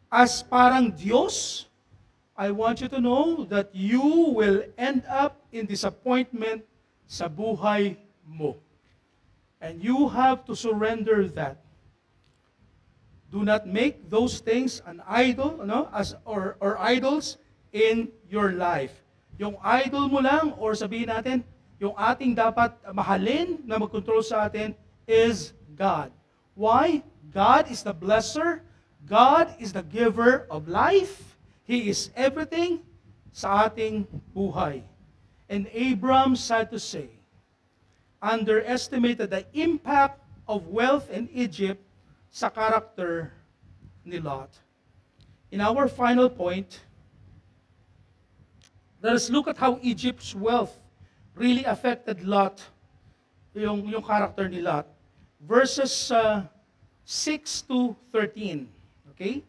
as parang Diyos, I want you to know that you will end up in disappointment sa buhay mo. And you have to surrender that. Do not make those things an idol, or idols in your life. Yung idol mo lang, or sabihin natin, yung ating dapat mahalin na mag-control sa atin is God. Why? God is the blesser. God is the giver of life. He is everything sa ating buhay. And Abram, sad to say, underestimated the impact of wealth in Egypt sa character ni Lot. In our final point, let us look at how Egypt's wealth really affected Lot, yung character ni Lot. Verses 6 to 13. Okay?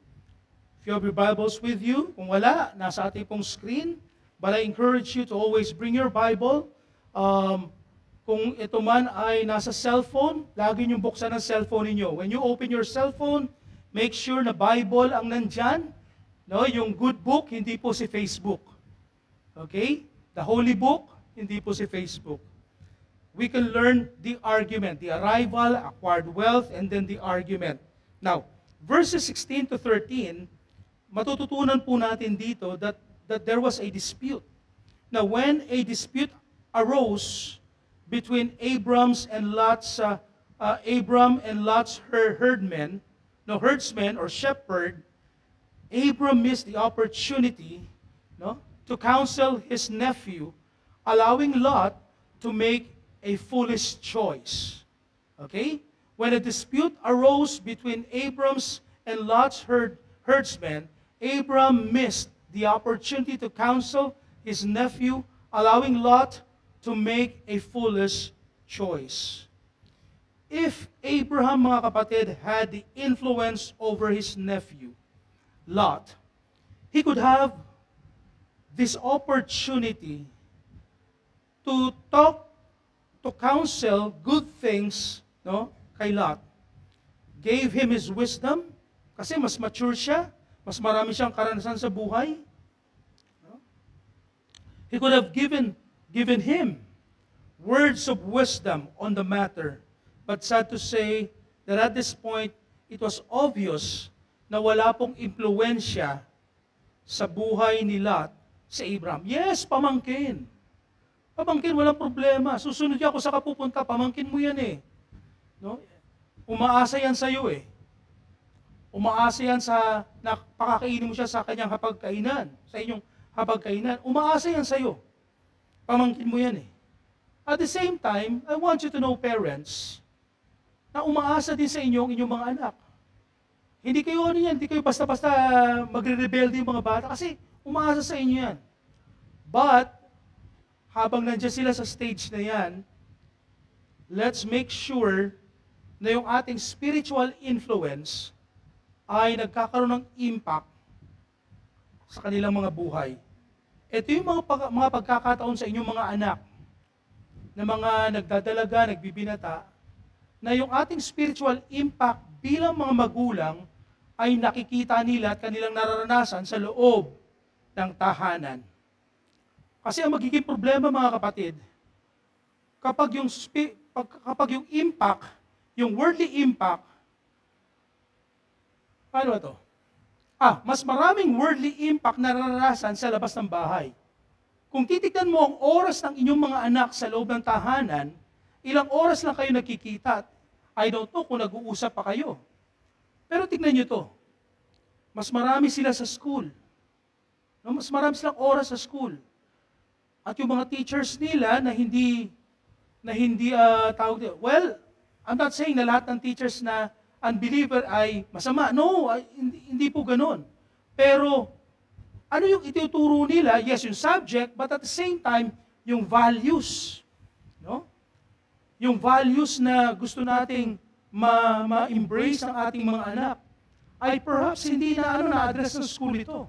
If you have your Bibles with you, kung wala, nasa ating pong screen. But I encourage you to always bring your Bible. Kung ito man ay nasa cellphone, lagi niyong buksan ang cellphone ninyo. When you open your cellphone, make sure na Bible ang nandyan. No, yung good book, hindi po si Facebook. Okay? The Holy Book, hindi po si Facebook. We can learn the argument, the arrival, acquired wealth, and then the argument. Now, verses 16 to 13, matututunan po natin dito that there was a dispute. Now, when a dispute arose between Abram and Lot's herdsmen or shepherd, Abram missed the opportunity, to counsel his nephew, allowing Lot to make a foolish choice. Okay? When a dispute arose between Abram's and Lot's herdsmen, Abram missed the opportunity to counsel his nephew, allowing Lot to make a foolish choice. If Abraham, mga kapatid, had the influence over his nephew, Lot, he could have this opportunity to talk, to counsel good things, kay Lot. Gave him his wisdom, kasi mas mature siya, mas marami siyang karanasan sa buhay. He could have given him words of wisdom on the matter. But sad to say that at this point, it was obvious na wala pong impluensya sa buhay ni Lot sa Abram. Yes, pamangkin. Pamangkin, walang problema. Susunod ako sa kapupunta, pamangkin mo yan eh. No? Umaasa yan sa'yo eh. Umaasa yan sa, pakakainin mo siya sa kanyang hapagkainan, sa inyong hapagkainan. Umaasa yan sa'yo. Pamangkin mo yan eh. At the same time, I want you to know, parents, na umaasa din sa inyong mga anak. Hindi kayo hindi kayo basta-basta magre-rebelde yung mga bata kasi umaasa sa inyo yan. But, habang nandiyan sila sa stage na yan, let's make sure na yung ating spiritual influence ay nagkakaroon ng impact sa kanilang mga buhay. Ito yung mga pagkakataon sa inyong mga anak na mga nagdadalaga, nagbibinata, na yung ating spiritual impact bilang mga magulang ay nakikita nila at kanilang nararanasan sa loob ng tahanan. Kasi ang magiging problema, mga kapatid, kapag yung impact, yung worldly impact, paano ito? Mas maraming worldly impact na naranasan sa labas ng bahay. Kung titignan mo ang oras ng inyong mga anak sa loob ng tahanan, ilang oras lang kayo nakikita. I don't know kung nag-uusap pa kayo. Pero tignan nyo to. Mas marami sila sa school. Mas marami silang oras sa school. At yung mga teachers nila na hindi tawag nila. Well, I'm not saying na lahat ng teachers na unbeliever ay masama. No, hindi po ganun. Pero ano yung ituturo nila? Yes, yung subject, but at the same time, yung values. No? Yung values na gusto nating ma-embrace ng ating mga anak ay perhaps hindi na-address ng school ito.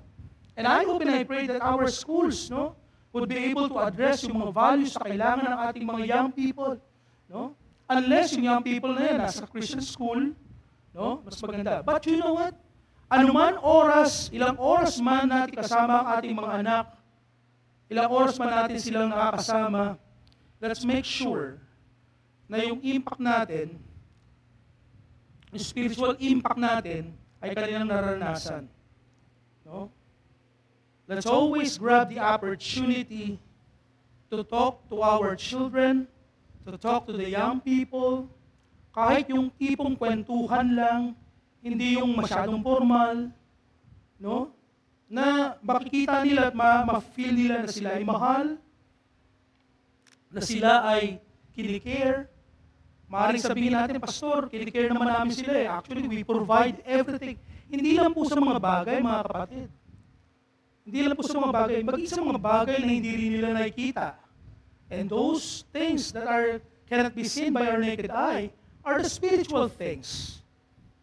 And I hope and I pray that our schools, no, would be able to address yung mga values na kailangan ng ating mga young people. No? Unless yung young people na yan nasa Christian school, no, mas maganda. But you know what? Anuman oras, ilang oras man natin kasama ang ating mga anak, ilang oras man natin silang nakakasama, let's make sure na yung impact natin, yung spiritual impact natin, ay kanilang naranasan. No? Let's always grab the opportunity to talk to our children, to talk to the young people, kahit yung tipong kwentuhan lang, hindi yung masyadong formal, no? Na makikita nila at ma-feel nila na sila ay mahal, na sila ay kinikare. Maaaring sabihin natin, Pastor, kinikare naman namin sila eh. Actually, we provide everything. Hindi lang po sa mga bagay, mga kapatid. Hindi lang po sa mga bagay, maging sa mga bagay na hindi rin nila nakikita. And those things that cannot be seen by our naked eye are the spiritual things.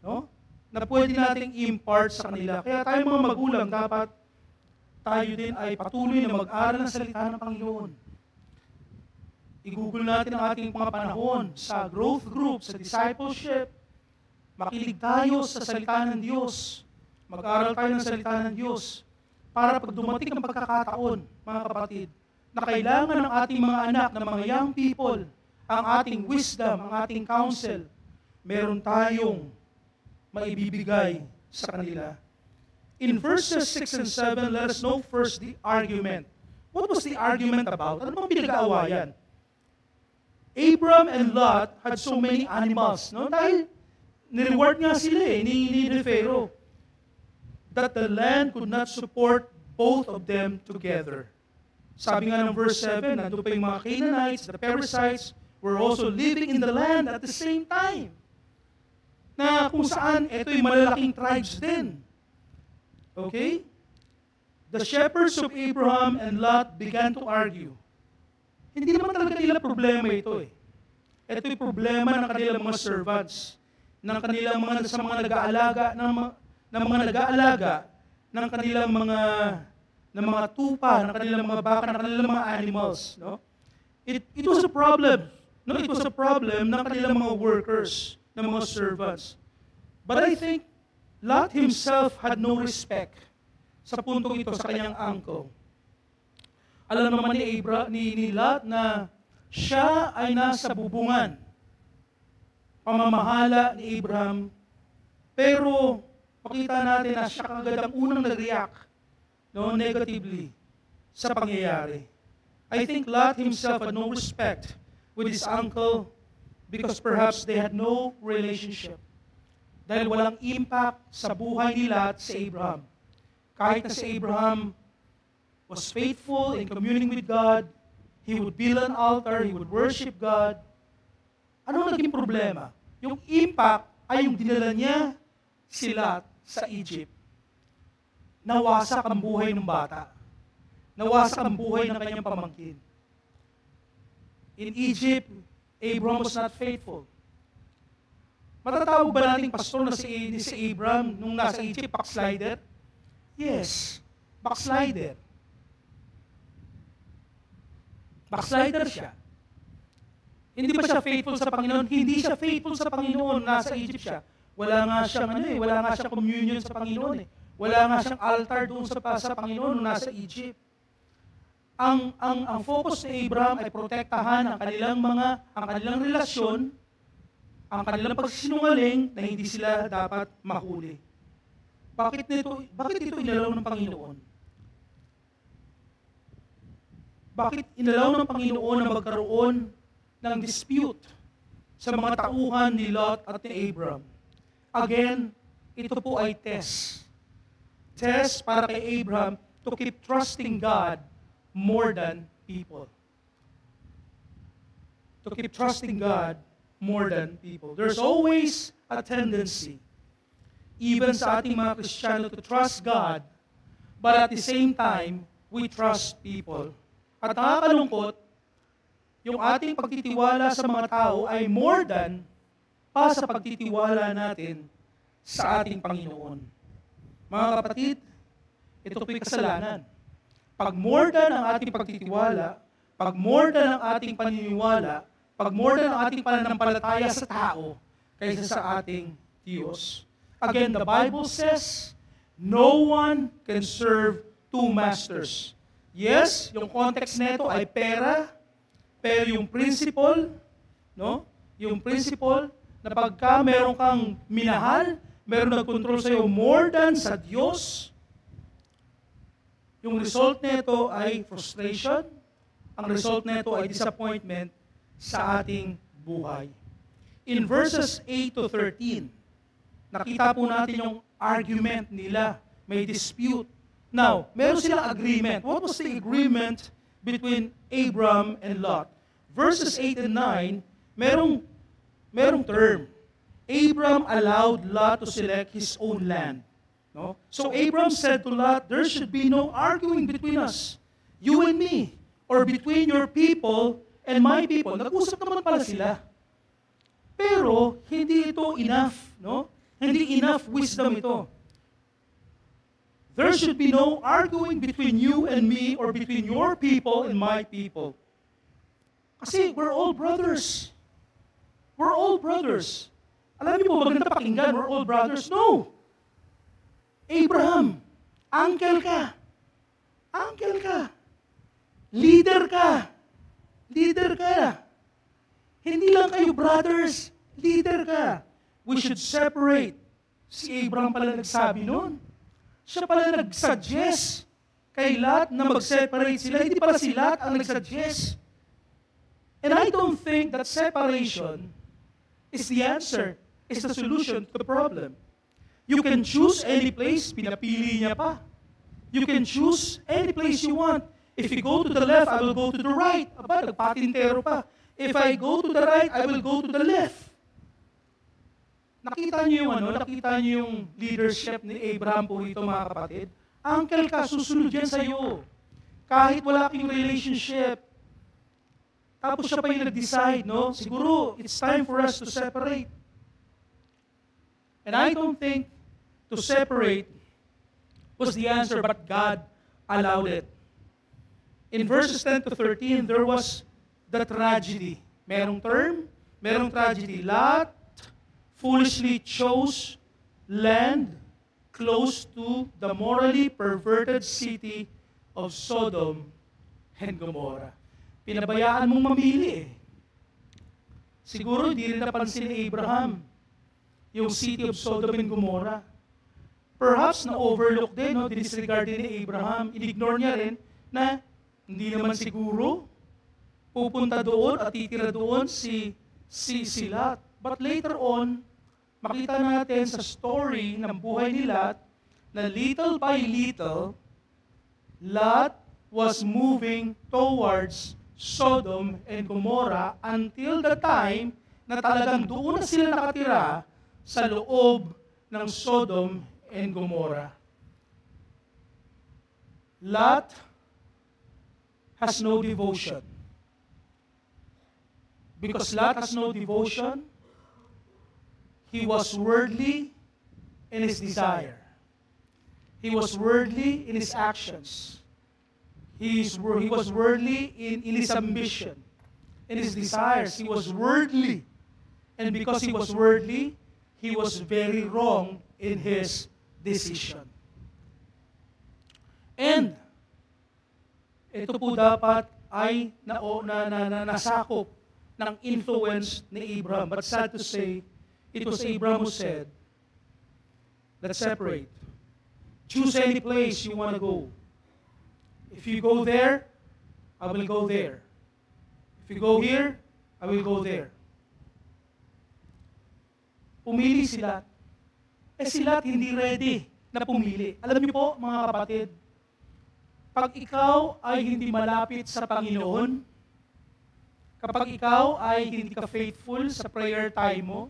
No? Na pwede nating impart sa kanila. Kaya tayo mga magulang, dapat tayo din ay patuloy na mag-aral ng salita ng Panginoon. I-google natin ang ating mga panahon sa growth group, sa discipleship. Makinig tayo sa salita ng Diyos. Mag-aral tayo ng salita ng Diyos. Para pag dumating ang pagkakataon, mga kapatid, na kailangan ng ating mga anak, ng mga young people, ang ating wisdom, ang ating counsel, meron tayong maibibigay sa kanila. In verses 6 and 7, let us know first the argument. What was the argument about? Ano bang pinag-aawayan? Abram and Lot had so many animals. No? Dahil nireward nga sila ni Pharaoh, that the land could not support both of them together. Sabi nga ng verse 7, nandun pa yung mga Canaanites, the Perizzites, were also living in the land at the same time. Na kung saan, ito yung malalaking tribes din. Okay? The shepherds of Abraham and Lot began to argue. Hindi naman talaga nila problema ito eh. Ito yung problema ng kanilang mga servants, ng kanilang mga nag-aalaga, ng kanilang mga tupa, ng kanilang mga baka, ng kanilang mga animals. No? It was a problem. No, it was a problem ng kanilang mga workers, ng mga servants. But I think Lot himself had no respect sa puntong ito sa kanyang uncle. Alam naman ni Lot na siya ay nasa bubungan, pamamahala ni Abraham, pero pakita natin na siya kagad ang unang nag-react negatively sa pangyayari. I think Lot himself had no respect with his uncle because perhaps they had no relationship. Dahil walang impact sa buhay ni Lot si Abraham. Kahit na si Abraham was faithful in communing with God, he would build an altar, he would worship God. Ano naging problema? Yung impact ay yung dinala niya si Lot sa Egypt. Nawasak ang buhay ng bata. Nawasak ang buhay ng kanyang pamangkin. In Egypt, Abraham was not faithful. Matatawag ba nating pastor na si Abraham nung nasa Egypt, backslider? Yes, backslider. Backslider siya. Hindi ba siya faithful sa Panginoon? Hindi siya faithful sa Panginoon, nasa Egypt siya. Wala nga siyang communion sa Panginoon eh. Wala nga siyang altar doon sa Panginoon nung nasa Egypt. Ang focus ni Abraham ay protektahan ang kanilang relasyon, ang kanilang pagsinungaling na hindi sila dapat mahuli. Bakit ito inalaw ng Panginoon? Bakit inalaw ng Panginoon na magkaroon ng dispute sa mga tauhan ni Lot at ni Abraham? Again, ito po ay test. Test para kay Abraham to keep trusting God more than people. To keep trusting God more than people. There's always a tendency, even sa ating mga Kristiyano, to trust God but at the same time, we trust people. At nakakalungkot, yung ating pagtitiwala sa mga tao ay more than pa sa pagtitiwala natin sa ating Panginoon. Mga kapatid, ito po'y kasalanan. Pag more than ang ating pagtitiwala, pag more than ang ating paniniwala, pag more than ang ating pananampalataya sa tao, kaysa sa ating Diyos. Again, the Bible says, no one can serve two masters. Yes, yung context nito ay pera, pero yung principle, no? Yung principle na pagka meron kang minahal, meron nagkontrol sa'yo more than sa Diyos, yung result nito ay frustration, ang result nito ay disappointment sa ating buhay. In verses 8 to 13, nakita po natin yung argument nila, may dispute. Now, meron silang agreement. What was the agreement between Abram and Lot? Verses 8 and 9, merong term. Abram allowed Lot to select his own land. No? So Abram said to Lot, there should be no arguing between us, you and me, or between your people and my people. Nag-usap naman pala sila. Pero hindi ito enough, no? Hindi enough wisdom ito. There should be no arguing between you and me or between your people and my people. Kasi we're all brothers. We're all brothers. Alam niyo po, maganda pakinggan, we're all brothers. No! Abraham, uncle ka. Uncle ka. Leader ka. Leader ka. Hindi lang kayo brothers, leader ka. We should separate. Si Abraham pala nagsabi noon. Siya pala nag-suggest kay Lot na mag-separate sila. Hindi pala si Lot ang nag-suggest. And I don't think that separation is the answer, is the solution to the problem. You can choose any place, pinapili niya pa. You can choose any place you want. If you go to the left, I will go to the right. Aba, nagpatintero pa. If I go to the right, I will go to the left. Nakita niyo yung nakita niyo yung leadership ni Abraham po rito, mga kapatid. Uncle ka, susunod yan sa'yo. Kahit wala kayong relationship. Tapos siya pa yung nag-decide, no? Siguro, it's time for us to separate. And I don't think to separate was the answer, but God allowed it. In verses 10 to 13, there was the tragedy. Merong term, merong tragedy. Lot foolishly chose land close to the morally perverted city of Sodom and Gomorrah. Pinabayaan mong mamili eh. Siguro hindi rin napansin ni Abraham yung city of Sodom and Gomorrah. Perhaps na-overlook din, no, disregard din ni Abraham. Inignore niya rin na hindi naman siguro pupunta doon at titira doon si Lot. But later on, makita natin sa story ng buhay ni Lot na little by little, Lot was moving towards Sodom and Gomorrah until the time na talagang doon na sila nakatira sa loob ng Sodom and Gomorrah. Lot has no devotion. Because Lot has no devotion, he was worldly in his desire. He was worldly in his actions. He was worldly in his ambition, in his desires. He was worldly. And because he was worldly, he was very wrong in his decision. And ito po dapat ay nasakop ng influence ni Abraham. But sad to say, it was Abraham who said, let's separate. Choose any place you want to go. If you go there, I will go there. If you go here, I will go there. Pumili si Lot. Si Lot hindi ready na pumili. Alam niyo po, mga kapatid, pag ikaw ay hindi malapit sa Panginoon, kapag ikaw ay hindi ka faithful sa prayer time mo,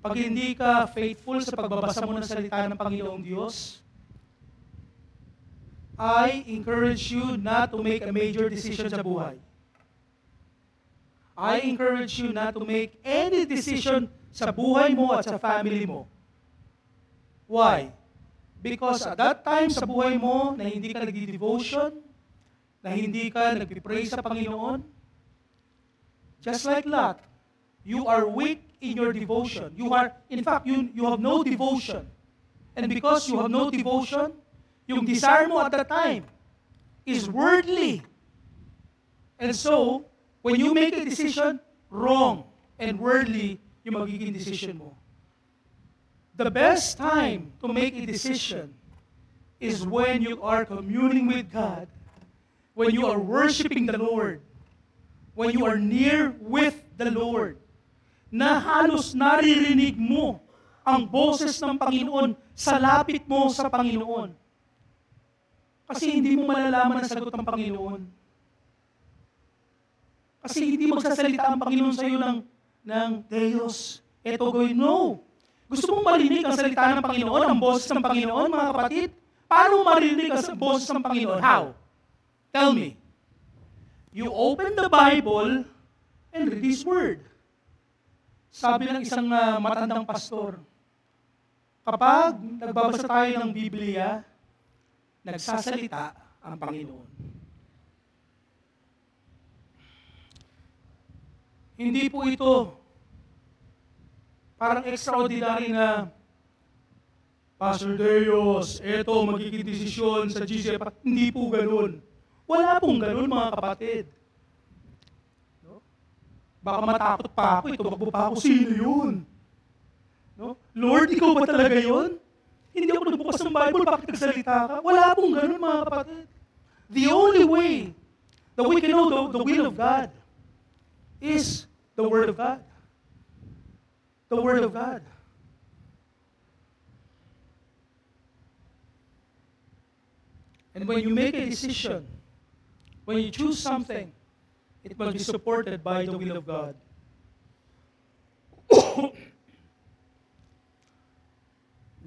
pag hindi ka faithful sa pagbabasa mo ng salita ng Panginoong Diyos, I encourage you not to make a major decision sa buhay. I encourage you not to make any decision sa buhay mo at sa family mo. Why? Because at that time sa buhay mo na hindi ka nagdi-devotion, na hindi ka nagpipray sa Panginoon, just like Lot, you are weak in your devotion. You have no devotion. And because you have no devotion, yung desire mo at that time is worldly. And so, when you make a decision, wrong and worldly yung magiging decision mo. The best time to make a decision is when you are communing with God, when you are worshiping the Lord, when you are near with the Lord, na halos naririnig mo ang boses ng Panginoon sa lapit mo sa Panginoon. Kasi hindi mo malalaman ang sagot ng Panginoon. Kasi hindi magsasalita ang Panginoon sa iyo ng Deus, eto gawin. No. Gusto mong marinig ang salita ng Panginoon, ang boses ng Panginoon, mga kapatid? Paano marinig ang boses ng Panginoon? How? Tell me. You open the Bible and read His Word. Sabi ng isang matandang pastor, kapag nagbabasa tayo ng Biblia, nagsasalita ang Panginoon. Hindi po ito parang extraordinary na, Pastor Deus, eto magiging desisyon sa GCF. Hindi po ganun. Wala pong ganun, mga kapatid. No? Baka matakot pa ako, tumakbo pa ako, sino yun? No? Lord, ikaw ba talaga yun? Hindi ako nagbukas ng Bible, bakit nagsalita ka? Wala pong ganun, mga kapatid. The only way that we can know the will of God is the Word of God. The Word of God. And when you make a decision, when you choose something, it must be supported by the will of God.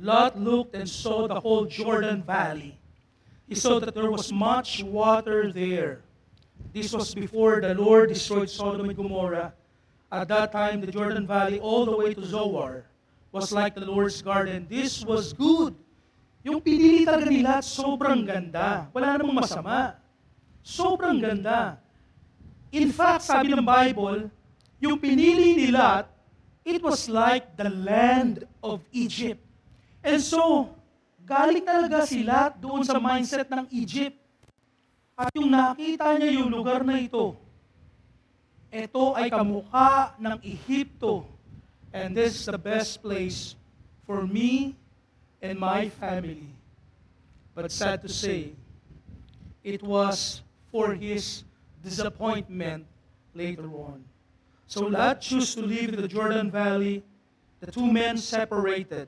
Lot looked and saw the whole Jordan Valley. He saw that there was much water there. This was before the Lord destroyed Sodom and Gomorrah. At that time, the Jordan Valley all the way to Zoar was like the Lord's garden. This was good. Yung pinili talaga ni Lot, sobrang ganda. Wala namang masama. Sobrang ganda. In fact, sabi ng Bible, yung pinili ni Lot, it was like the land of Egypt. And so, galing talaga si Lot doon sa mindset ng Egypt. At yung nakita niya yung lugar na ito ay kamukha ng Ehipto. And this is the best place for me and my family. But sad to say, it was for his disappointment later on. So Lot chose to live in the Jordan Valley. The two men separated.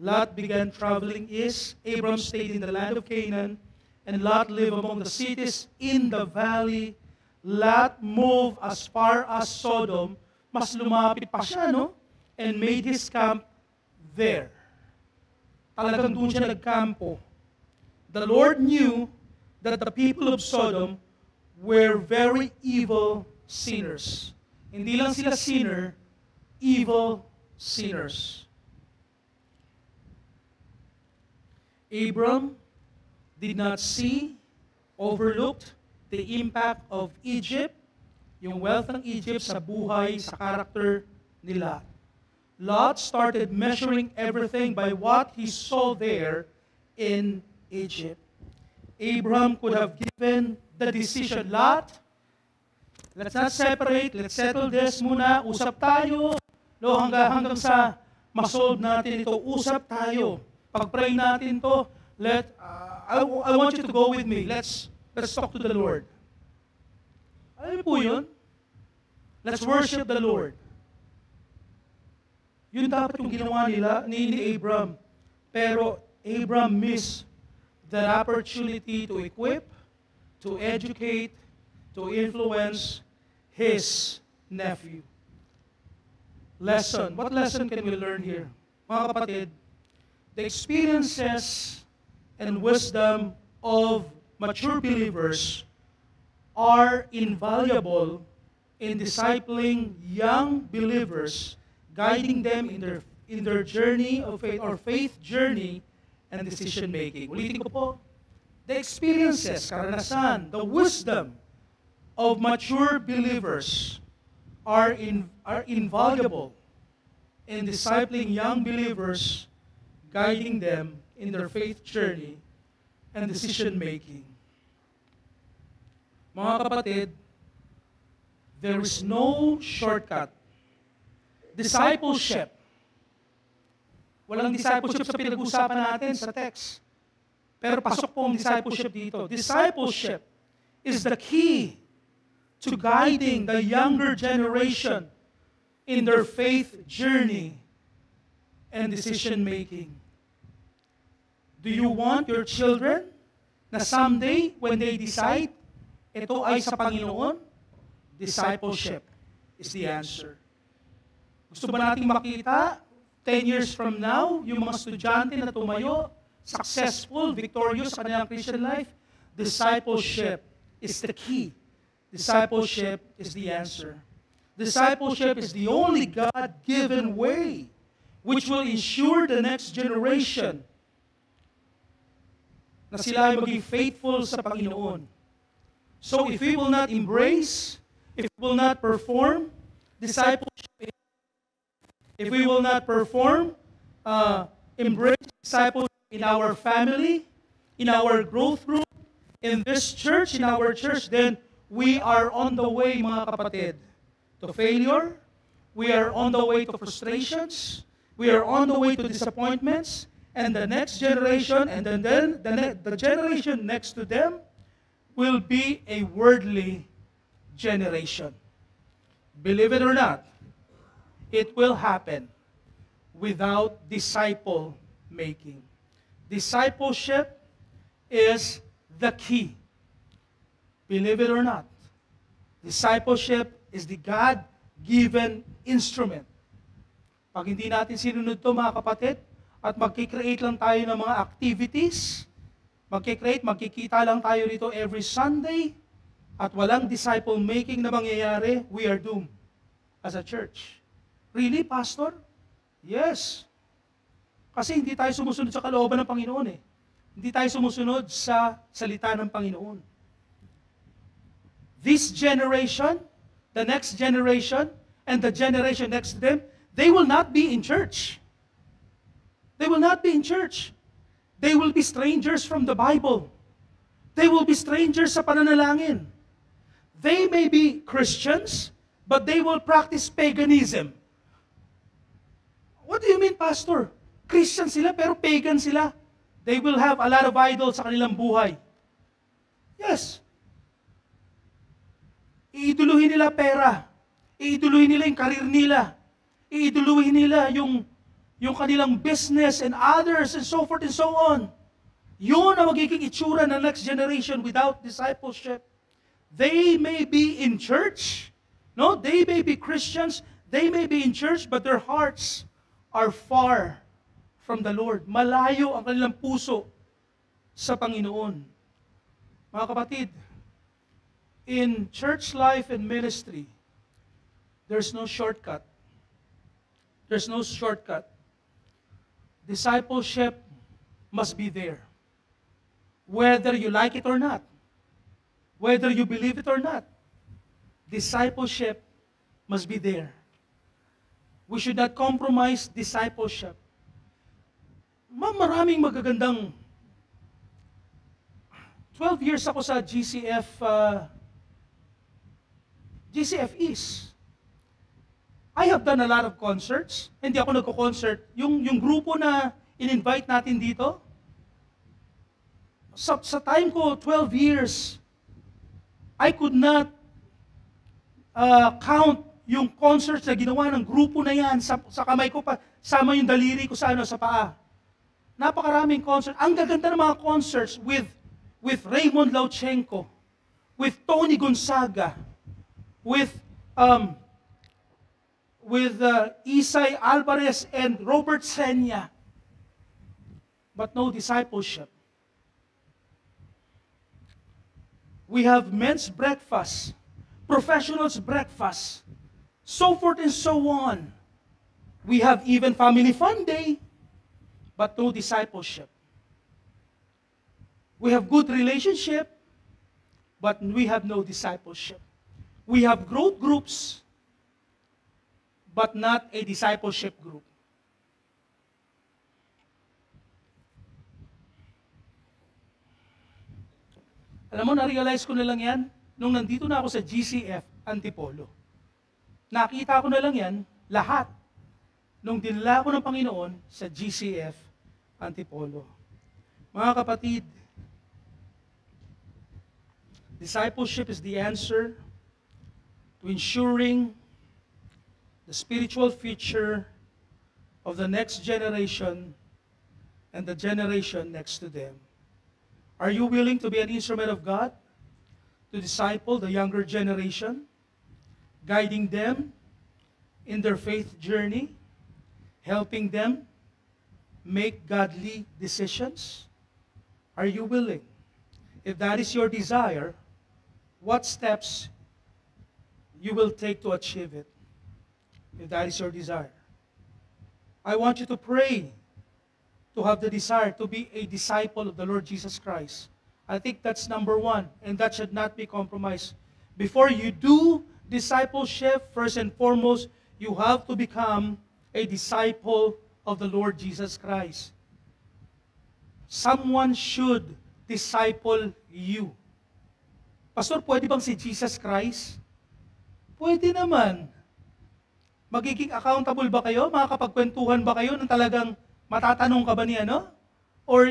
Lot began traveling east. Abram stayed in the land of Canaan. And Lot lived among the cities in the valley. Lot moved as far as Sodom. Mas lumapit pa siya, no? And made his camp there. Talagang doon siya nagkampo. The Lord knew that the people of Sodom were very evil sinners. Hindi lang sila sinner, evil sinners. Abram did not see, overlooked the impact of Egypt, yung wealth ng Egypt sa buhay, sa character ni Lot. Lot started measuring everything by what he saw there in Egypt. Abraham could have given the decision, Lot, let's not separate, let's settle this muna, usap tayo, no, hanggang sa masolve natin ito, usap tayo, pag-pray natin to, I want you to go with me, let's talk to the Lord. Alam po yun? Let's worship the Lord. Yun dapat yung ginawa nila ni Abram. Pero Abram missed that opportunity to equip, to educate, to influence his nephew. Lesson. What lesson can we learn here? Mga kapatid, the experiences and wisdom of mature believers are invaluable in discipling young believers, guiding them in their journey of faith or faith journey and decision making. Ulitin ko po, the experiences, karanasan, the wisdom of mature believers are invaluable in discipling young believers, guiding them in their faith journey and decision making. Mga kapatid, there is no shortcut. Discipleship. Walang discipleship sa pinag-usapan natin sa text. Pero pasok po ang discipleship dito. Discipleship is the key to guiding the younger generation in their faith journey and decision making. Do you want your children na someday when they decide ito ay sa Panginoon? Discipleship is the answer. Gusto ba nating makita 10 years from now, yung mga estudyante na tumayo, successful, victorious sa kanilang Christian life? Discipleship is the key. Discipleship is the answer. Discipleship is the only God-given way which will ensure the next generation na sila ay maging faithful sa Panginoon. So if we will not embrace, if we will not perform discipleship, if we will not embrace discipleship in our family, in our growth group, in this church, in our church, then we are on the way, mga kapatid, to failure. We are on the way to frustrations. We are on the way to disappointments. And the next generation, and then the generation next to them, will be a worldly generation. Believe it or not, it will happen without disciple making. Discipleship is the key. Believe it or not, discipleship is the God-given instrument. Pag hindi natin sinunod to, mga kapatid, at magkikreate lang tayo ng mga activities, magkikita lang tayo dito every Sunday, at walang disciple making na mangyayari, we are doomed as a church. Really, Pastor? Yes. Kasi hindi tayo sumusunod sa kalooban ng Panginoon eh. Hindi tayo sumusunod sa salita ng Panginoon. This generation, the next generation, and the generation next to them, they will not be in church. They will not be in church. They will be strangers from the Bible. They will be strangers sa pananalangin. They may be Christians, but they will practice paganism. What do you mean, Pastor? Christian sila, pero pagan sila. They will have a lot of idols sa kanilang buhay. Yes. Iiduluhin nila pera. Iiduluhin nila yung karir nila. Iiduluhin nila yung kanilang business and others and so forth and so on. Yun ang magiging itsura ng next generation without discipleship. They may be in church. No, they may be Christians. They may be in church, but their hearts are far from the Lord. Malayo ang kanilang puso sa Panginoon. Mga kapatid, in church life and ministry, there's no shortcut. There's no shortcut. Discipleship must be there. Whether you like it or not. Whether you believe it or not. Discipleship must be there. We should not compromise discipleship. Maraming magagandang 12 years ako sa GCF East. I have done a lot of concerts. Hindi ako nagko-concert. Yung grupo na in-invite natin dito, sa time ko, 12 years, I could not count yung concerts na ginawa ng grupo na yan. Sa kamay ko pa, sama yung daliri ko sa paa. Napakaraming concert. Ang gaganda ng mga concerts with Raymond Lauchenko, with Tony Gonzaga, with Isay Alvarez and Robert Senya, but no discipleship. We have men's breakfast, professionals' breakfast, so forth and so on. We have even family fun day, but no discipleship. We have good relationship, but we have no discipleship. We have growth groups, but not a discipleship group. Alam mo, na-realize ko na lang yan nung nandito na ako sa GCF Antipolo. Nakita ko na lang yan lahat nung dinala ko ng Panginoon sa GCF Antipolo. Mga kapatid, discipleship is the answer to ensuring the spiritual future of the next generation and the generation next to them. Are you willing to be an instrument of God to disciple the younger generation, guiding them in their faith journey, helping them make godly decisions? Are you willing? If that is your desire, what steps you will take to achieve it? If that is your desire, I want you to pray to have the desire to be a disciple of the Lord Jesus Christ. I think that's number one, and that should not be compromised. Before you do discipleship, first and foremost, you have to become a disciple of the Lord Jesus Christ. Someone should disciple you. Pastor, pwede bang si Jesus Christ? Pwede naman. Magiging accountable ba kayo? Makakapagkwentuhan ba kayo ng talagang matatanong ka ba niya, no? Or,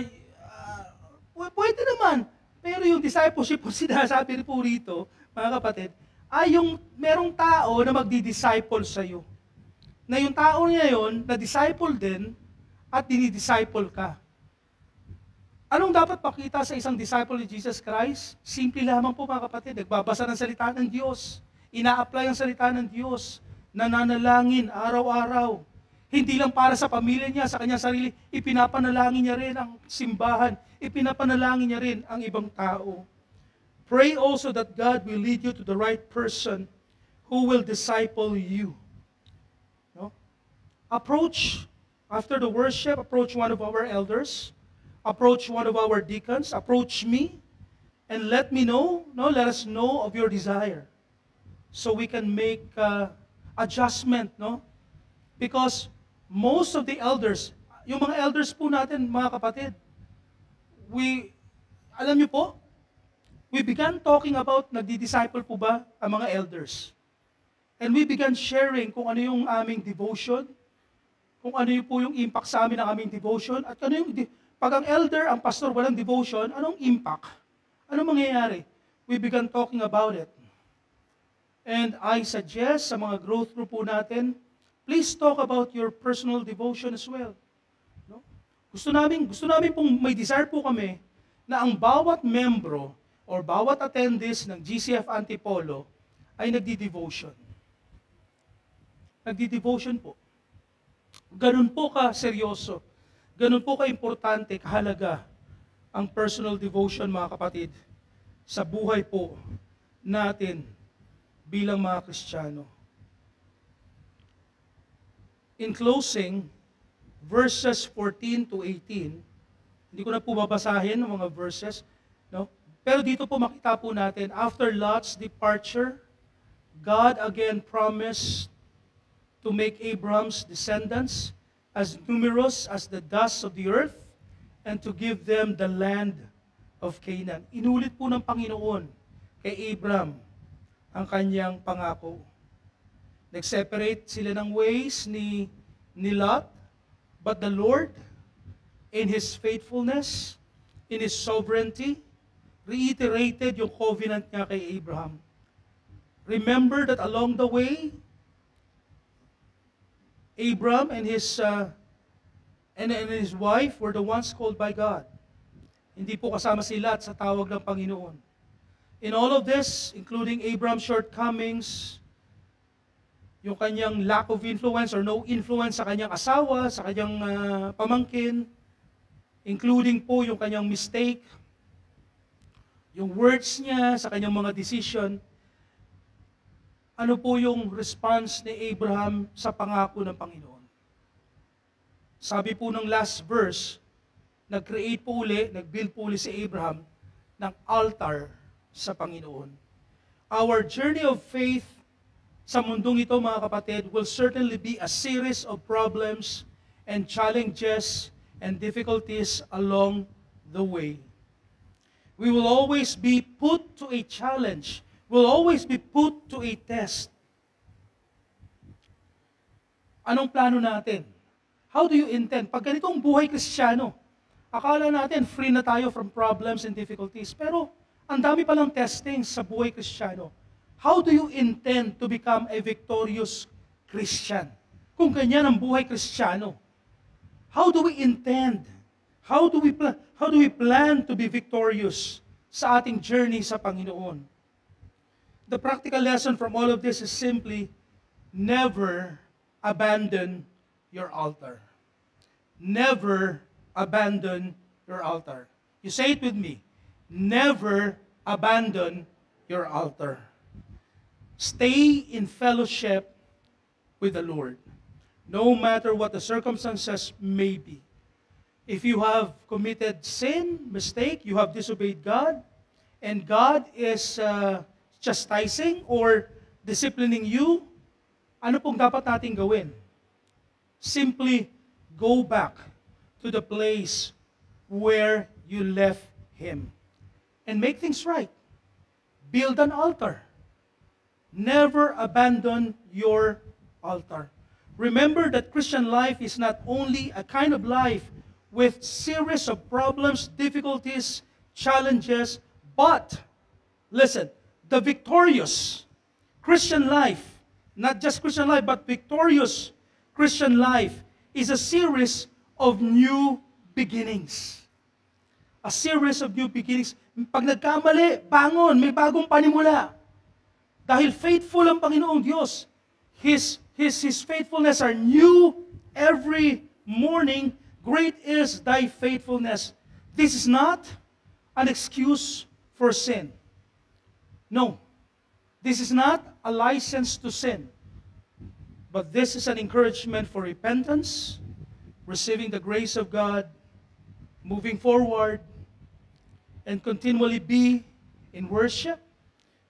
pwede naman. Pero yung discipleship po sinasabi po rito, mga kapatid, ay yung merong tao na magdi-disciple sa'yo. Na yung tao niya yon, na-disciple din, at dinidisciple ka. Anong dapat pakita sa isang disciple ni Jesus Christ? Simple lamang po, mga kapatid. Nagbabasa ng salita ng Diyos. Ina-apply ang salita ng Diyos. Nananalangin araw-araw. Hindi lang para sa pamilya niya, sa kanyang sarili, ipinapanalangin niya rin ang simbahan, ipinapanalangin niya rin ang ibang tao. Pray also that God will lead you to the right person who will disciple you. No? Approach, after the worship, approach one of our elders, approach one of our deacons, approach me, and let me know, let us know of your desire. So we can make adjustment, no? Because most of the elders, yung mga elders po natin, mga kapatid, alam niyo po, we began talking about nagdi-disciple po ba ang mga elders. And we began sharing kung ano yung aming devotion, kung ano yung po yung impact sa amin ng aming devotion, at ano yung, pag ang elder, ang pastor, walang devotion, anong impact? Anong mangyayari? We began talking about it. And I suggest sa mga growth group po natin, please talk about your personal devotion as well. No? Gusto namin pong may desire po kami na ang bawat membro or bawat attendees ng GCF Antipolo ay nagdi-devotion. Nagdi-devotion po. Ganun po ka-seryoso. Ganun po ka-importante, kahalaga ang personal devotion, mga kapatid, sa buhay po natin bilang mga Kristiyano. In closing, verses 14 to 18, hindi ko na po babasahin ang mga verses, no? Pero dito po makita po natin, after Lot's departure, God again promised to make Abraham's descendants as numerous as the dust of the earth and to give them the land of Canaan. Inulit po ng Panginoon kay Abraham ang kanyang pangako. Nag-separate sila ng ways ni Lot, but the Lord, in His faithfulness, in His sovereignty, reiterated yung covenant niya kay Abraham. Remember that along the way, Abraham and his wife were the ones called by God. Hindi po kasama si Lot sa tawag ng Panginoon. In all of this, including Abraham's shortcomings, yung kanyang lack of influence or no influence sa kanyang asawa, sa kanyang pamangkin, including po yung kanyang mistake yung words niya sa kanyang mga decision, ano po yung response ni Abraham sa pangako ng Panginoon? Sabi po ng last verse, nag-create po uli, nag-build po uli si Abraham ng altar sa Panginoon. Our journey of faith sa mundong ito, mga kapatid, will certainly be a series of problems and challenges and difficulties along the way. We will always be put to a challenge. We'll always be put to a test. Anong plano natin? How do you intend? Pag ganitong buhay Kristiyano, akala natin free na tayo from problems and difficulties. Pero ang dami palang testing sa buhay Kristiyano. How do you intend to become a victorious Christian? Kung ganyan ang buhay Kristiyano, how do we intend? How do we plan to be victorious sa ating journey sa Panginoon? The practical lesson from all of this is simply, never abandon your altar. Never abandon your altar. You say it with me. Never abandon your altar. Stay in fellowship with the Lord, no matter what the circumstances may be. If you have committed sin, mistake, you have disobeyed God, and God is chastising or disciplining you, ano pong dapat natin gawin? Simply go back to the place where you left Him and make things right. Build an altar. Never abandon your altar. Remember that Christian life is not only a kind of life with series of problems, difficulties, challenges, but, listen, the victorious Christian life, not just Christian life, but victorious Christian life is a series of new beginnings. A series of new beginnings. Pag nagkamali, bangon, may bagong panimula. Dahil faithful ang Panginoong Diyos. His faithfulness are new every morning. Great is thy faithfulness. This is not an excuse for sin. No. This is not a license to sin. But this is an encouragement for repentance, receiving the grace of God, moving forward, and continually be in worship,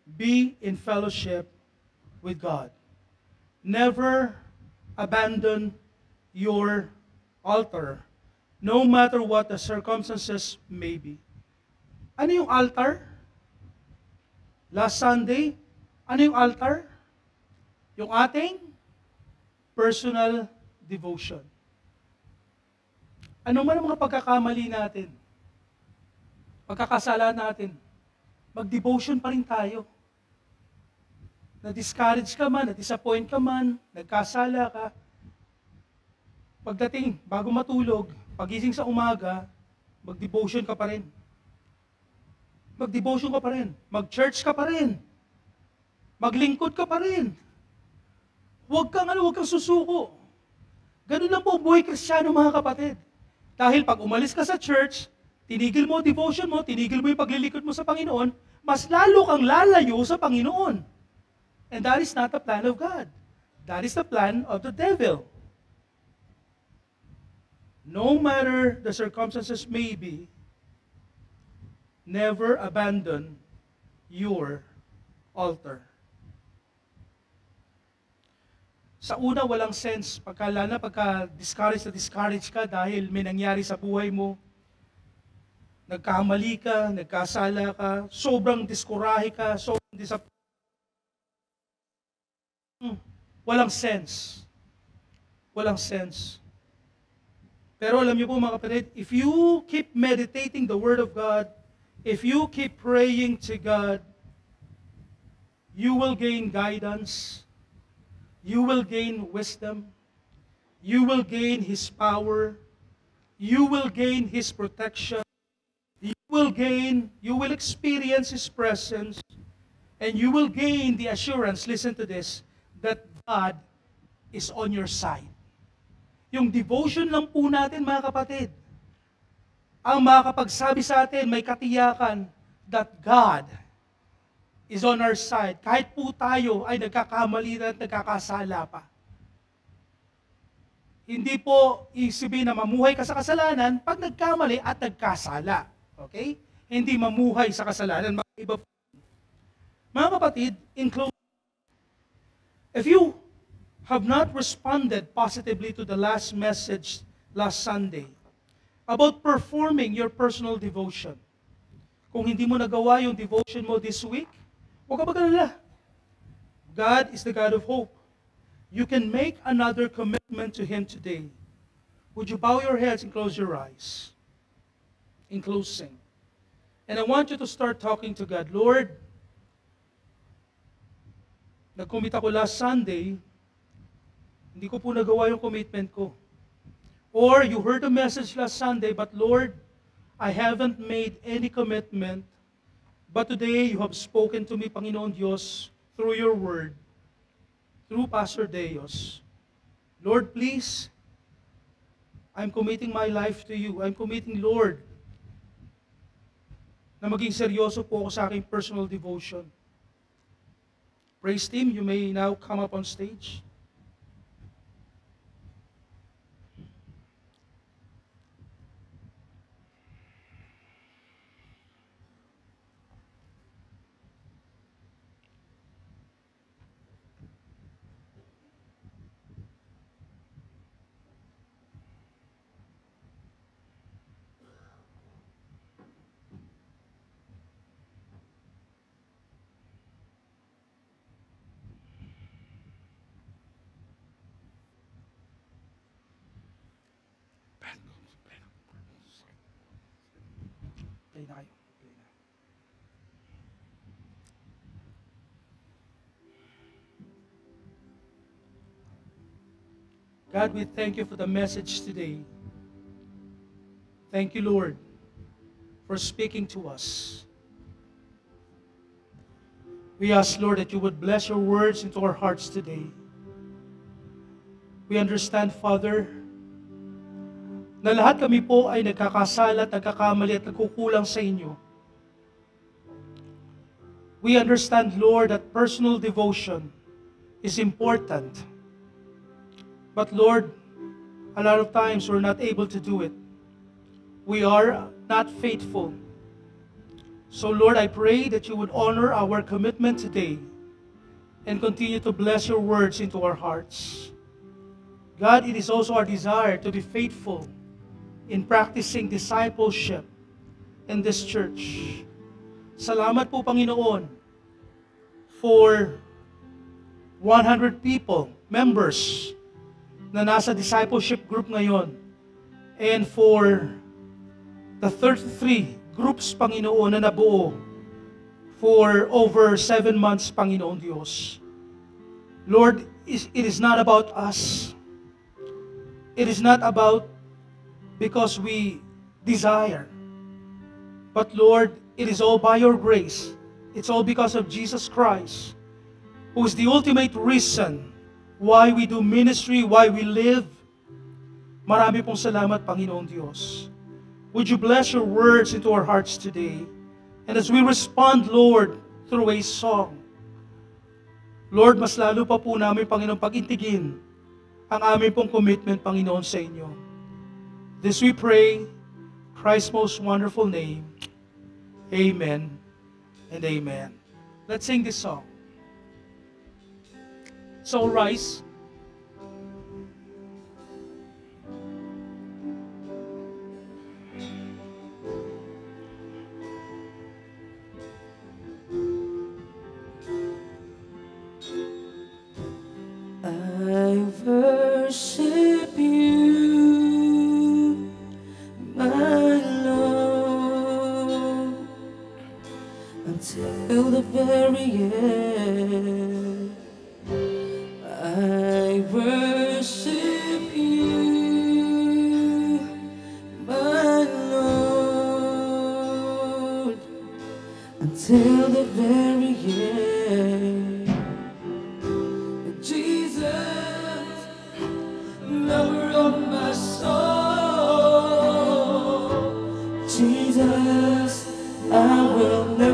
be in fellowship with God. Never abandon your altar, no matter what the circumstances may be. Ano yung altar? Last Sunday, ano yung altar? Yung ating personal devotion. Ano man ang mga pagkakamali natin, pagkakasala natin, mag-devotion pa rin tayo. Na-discourage ka man, na-disappoint ka man, nagkasala ka, pagdating, bago matulog, pagising sa umaga, mag-devotion ka pa rin. Mag-devotion ka pa rin. Mag-church ka pa rin. Maglingkod ka pa rin. Huwag kang susuko. Ganun lang po buhay Kristiyano, mga kapatid. Dahil pag umalis ka sa church, tinigil mo devotion mo, tinigil mo yung paglilikod mo sa Panginoon, mas lalo kang lalayo sa Panginoon. And that is not the plan of God. That is the plan of the devil. No matter the circumstances may be, never abandon your altar. Sa una, walang sense. Pagka-discourage ka dahil may nangyari sa buhay mo, nagkamali ka, nagkasala ka, sobrang diskorahe ka, sobrang disappointed. Walang sense. Walang sense. Pero alam niyo po, mga kapatid, if you keep meditating the Word of God, if you keep praying to God, you will gain guidance, you will gain wisdom, you will gain His power, you will gain His protection, you will experience His presence, and you will gain the assurance, listen to this, that God is on your side. Yung devotion lang po natin, mga kapatid, ang makakapagsabi sa atin, may katiyakan, that God is on our side. Kahit po tayo ay nagkakamali at nagkakasala pa. Hindi po isipin na mamuhay ka sa kasalanan pag nagkamali at nagkasala. Okay? Hindi mamuhay sa kasalanan. Mga kapatid, in closing, if you have not responded positively to the last message last Sunday about performing your personal devotion, kung hindi mo nagawa yung devotion mo this week, huwag ka mag-alala. God is the God of hope. You can make another commitment to Him today. Would you bow your heads and close your eyes? In closing. And I want you to start talking to God. Lord, nag-commit ako last Sunday, hindi ko po nagawa yung commitment ko. Or you heard the message last Sunday, but Lord, I haven't made any commitment, but today you have spoken to me, Panginoon Diyos, through your word, through Pastor Deos. Lord, please, I'm committing my life to you. I'm committing, Lord, na maging seryoso po ako sa aking personal devotion. Praise team, you may now come up on stage. Play na kayo. Play na. God, we thank you for the message today. Thank you, Lord, for speaking to us. We ask, Lord, that you would bless your words into our hearts today. We understand, Father, na lahat kami po ay nagkakasala at nagkakamali at nagkukulang sa inyo. We understand, Lord, that personal devotion is important. But Lord, a lot of times we're not able to do it. We are not faithful. So Lord, I pray that you would honor our commitment today and continue to bless your words into our hearts. God, it is also our desire to be faithful in practicing discipleship in this church. Salamat po, Panginoon, for 100 people, members, na nasa discipleship group ngayon, and for the 33 groups, Panginoon, na nabuo for over 7 months, Panginoon Diyos. Lord, it is not about us. It is not about because we desire. But Lord, it is all by your grace. It's all because of Jesus Christ, who is the ultimate reason why we do ministry, why we live. Marami pong salamat, Panginoon Diyos. Would you bless your words into our hearts today? And as we respond, Lord, through a song, Lord, mas lalo pa po namin, Panginoon, pag-intigin ang aming pong commitment, Panginoon, sa inyo. This we pray, Christ's most wonderful name. Amen and amen. Let's sing this song. So rise. I worship you, my Lord, until the very end. I worship you, my Lord, until the very end. Jesus, lover of my soul, Jesus, I will never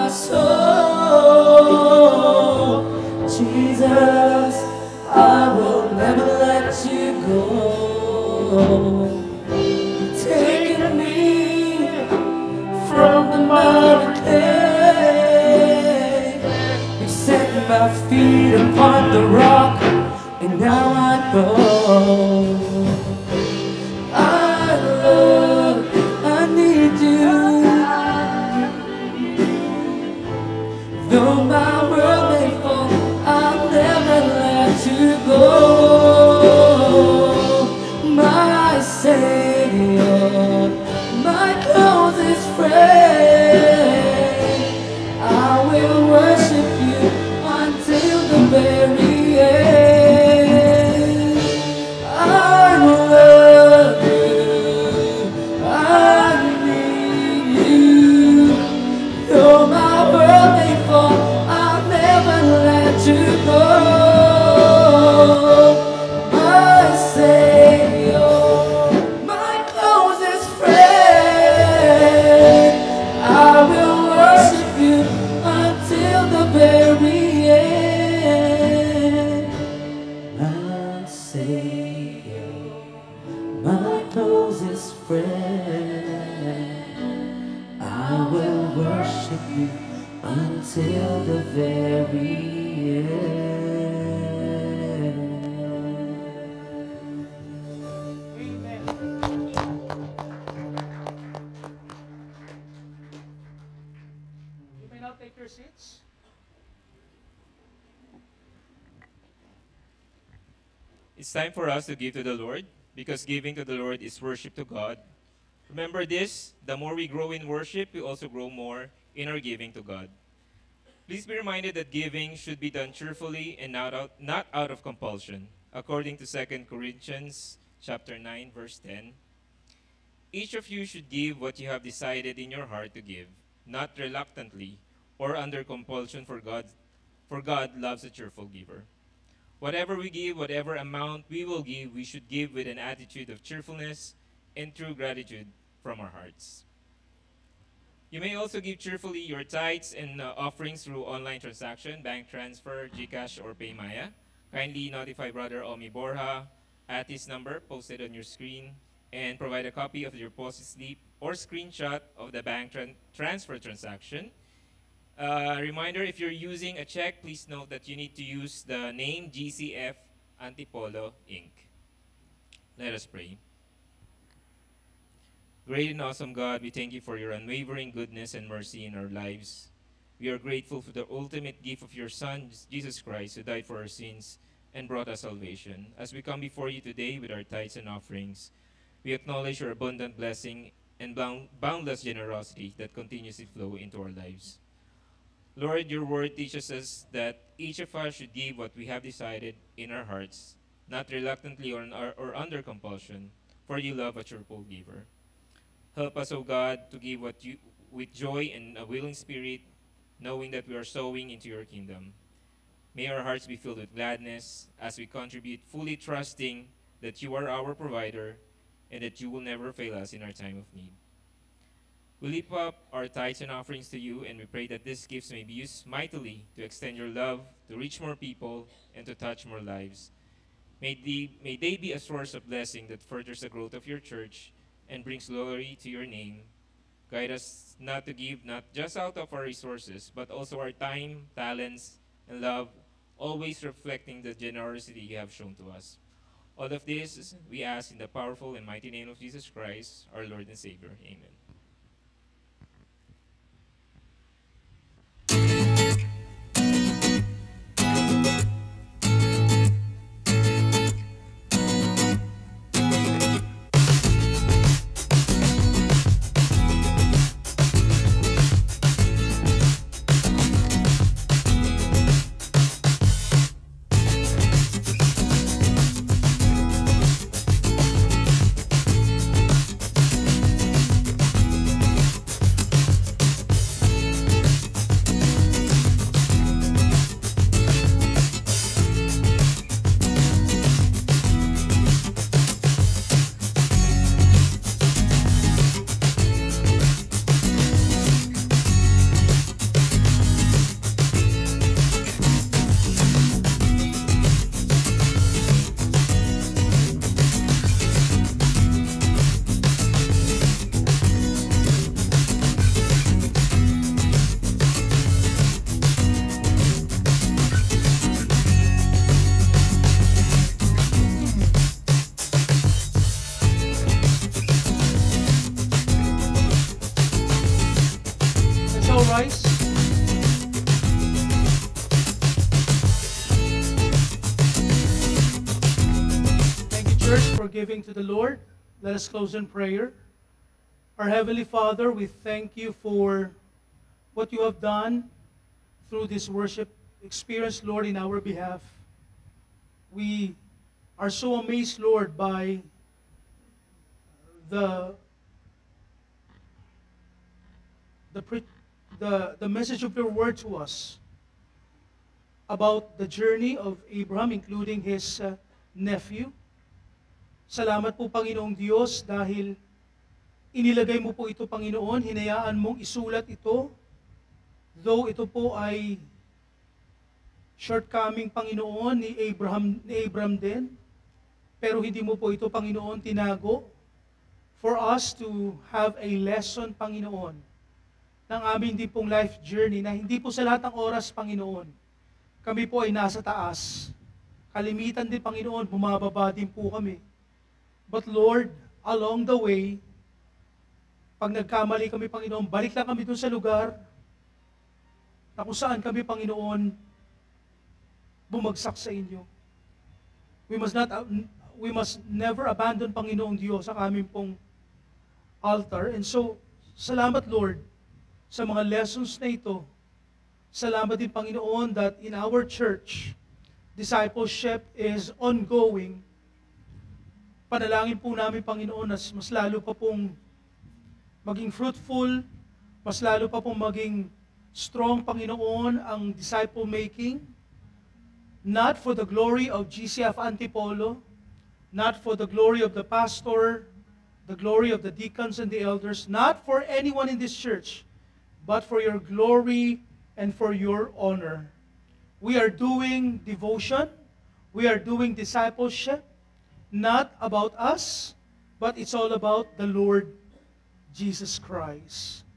my soul. Jesus, I will never let you go. Taking me from the miry clay, you set my feet upon the rock, and now I go. I love, I need you. Though my world may fall, I'll never let you go. My Savior, my closest friend, I will worship you until the very end. I love you, I need you. Though my world may fall, I'll never let you go. My Savior, my closest friend, I will worship you until the very end. My Savior, my closest friend, I will worship you until the very end. Amen. You may now take your seats. It's time for us to give to the Lord, because giving to the Lord is worship to God. Remember this, the more we grow in worship, we also grow more in our giving to God. Please be reminded that giving should be done cheerfully and not out of compulsion. According to 2 Corinthians chapter 9, verse 10, each of you should give what you have decided in your heart to give, not reluctantly or under compulsion, for God loves a cheerful giver. Whatever we give, whatever amount we will give, we should give with an attitude of cheerfulness and true gratitude from our hearts. You may also give cheerfully your tithes and offerings through online transaction, bank transfer, GCash, or PayMaya. Kindly notify Brother Omi Borja at his number posted on your screen and provide a copy of your deposit slip or screenshot of the bank transfer transaction. Reminder, if you're using a check, please note that you need to use the name GCF Antipolo Inc. Let us pray. Great and awesome God, we thank you for your unwavering goodness and mercy in our lives. We are grateful for the ultimate gift of your Son, Jesus Christ, who died for our sins and brought us salvation. As we come before you today with our tithes and offerings, we acknowledge your abundant blessing and boundless generosity that continues to flow into our lives. Lord, your word teaches us that each of us should give what we have decided in our hearts, not reluctantly or under compulsion, for you love a cheerful giver. Help us, O God, to give with joy and a willing spirit, knowing that we are sowing into your kingdom. May our hearts be filled with gladness as we contribute, fully trusting that you are our provider and that you will never fail us in our time of need. We lift up our tithes and offerings to you, and we pray that these gifts may be used mightily to extend your love, to reach more people, and to touch more lives. May they be a source of blessing that furthers the growth of your church and brings glory to your name. Guide us not to give not just out of our resources, but also our time, talents, and love, always reflecting the generosity you have shown to us. All of this we ask in the powerful and mighty name of Jesus Christ, our Lord and Savior. Amen. our giving to the Lord. Let us close in prayer. Our Heavenly Father, we thank you for what you have done through this worship experience, Lord, in our behalf. We are so amazed, Lord, by the message of your word to us about the journey of Abraham, including his nephew. Salamat po, Panginoong Diyos, dahil inilagay mo po ito, Panginoon, hinayaan mong isulat ito, though ito po ay shortcoming, Panginoon, ni Abraham din, pero hindi mo po ito, Panginoon, tinago for us to have a lesson, Panginoon, ng aming din pong life journey na hindi po sa lahat ng oras, Panginoon, kami po ay nasa taas. Kalimitan din, Panginoon, bumababa din po kami. But Lord, along the way, pag nagkamali kami, Panginoon, balik lang kami dun sa lugar na kung saan kami, Panginoon, bumagsak sa inyo. We must never abandon, Panginoong Diyos, ang aming pong altar. And so, salamat, Lord, sa mga lessons na ito. Salamat din, Panginoon, that in our church, discipleship is ongoing. Panalangin po namin, Panginoon, na mas lalo pa pong maging fruitful, mas lalo pa pong maging strong, Panginoon, ang disciple making, not for the glory of GCF Antipolo, not for the glory of the pastor, the glory of the deacons and the elders, not for anyone in this church, but for your glory and for your honor. We are doing devotion, we are doing discipleship, not about us, but it's all about the Lord Jesus Christ.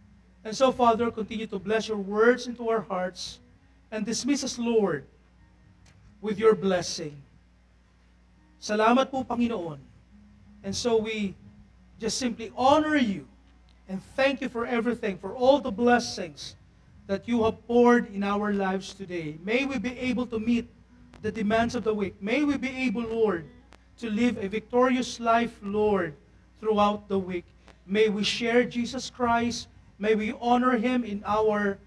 And so, Father, continue to bless your words into our hearts and dismiss us, Lord, with your blessing. Salamat po, Panginoon. And so we just simply honor you and thank you for everything, for all the blessings that you have poured in our lives today. May we be able to meet the demands of the week. May we be able, Lord, to live a victorious life, Lord, throughout the week. May we share Jesus Christ. May we honor Him in our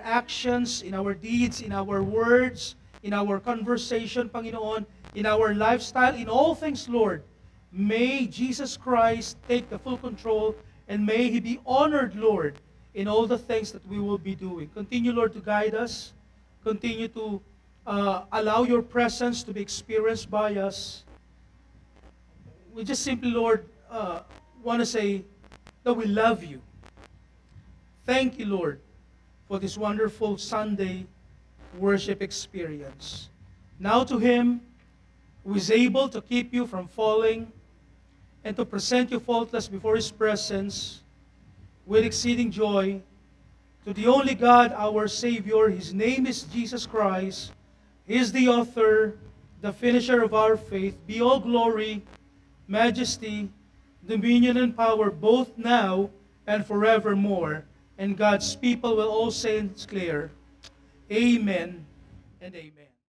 actions, in our deeds, in our words, in our conversation, Panginoon, in our lifestyle, in all things, Lord. May Jesus Christ take the full control and may He be honored, Lord, in all the things that we will be doing. Continue, Lord, to guide us. Continue to allow your presence to be experienced by us. We just simply, Lord, want to say that we love you. Thank you, Lord, for this wonderful Sunday worship experience. Now to Him who is able to keep you from falling and to present you faultless before His presence with exceeding joy, to the only God, our Savior, His name is Jesus Christ. He is the author, the finisher of our faith. Be all glory, majesty, dominion, and power, both now and forevermore. And God's people will all say and declare, Amen and Amen.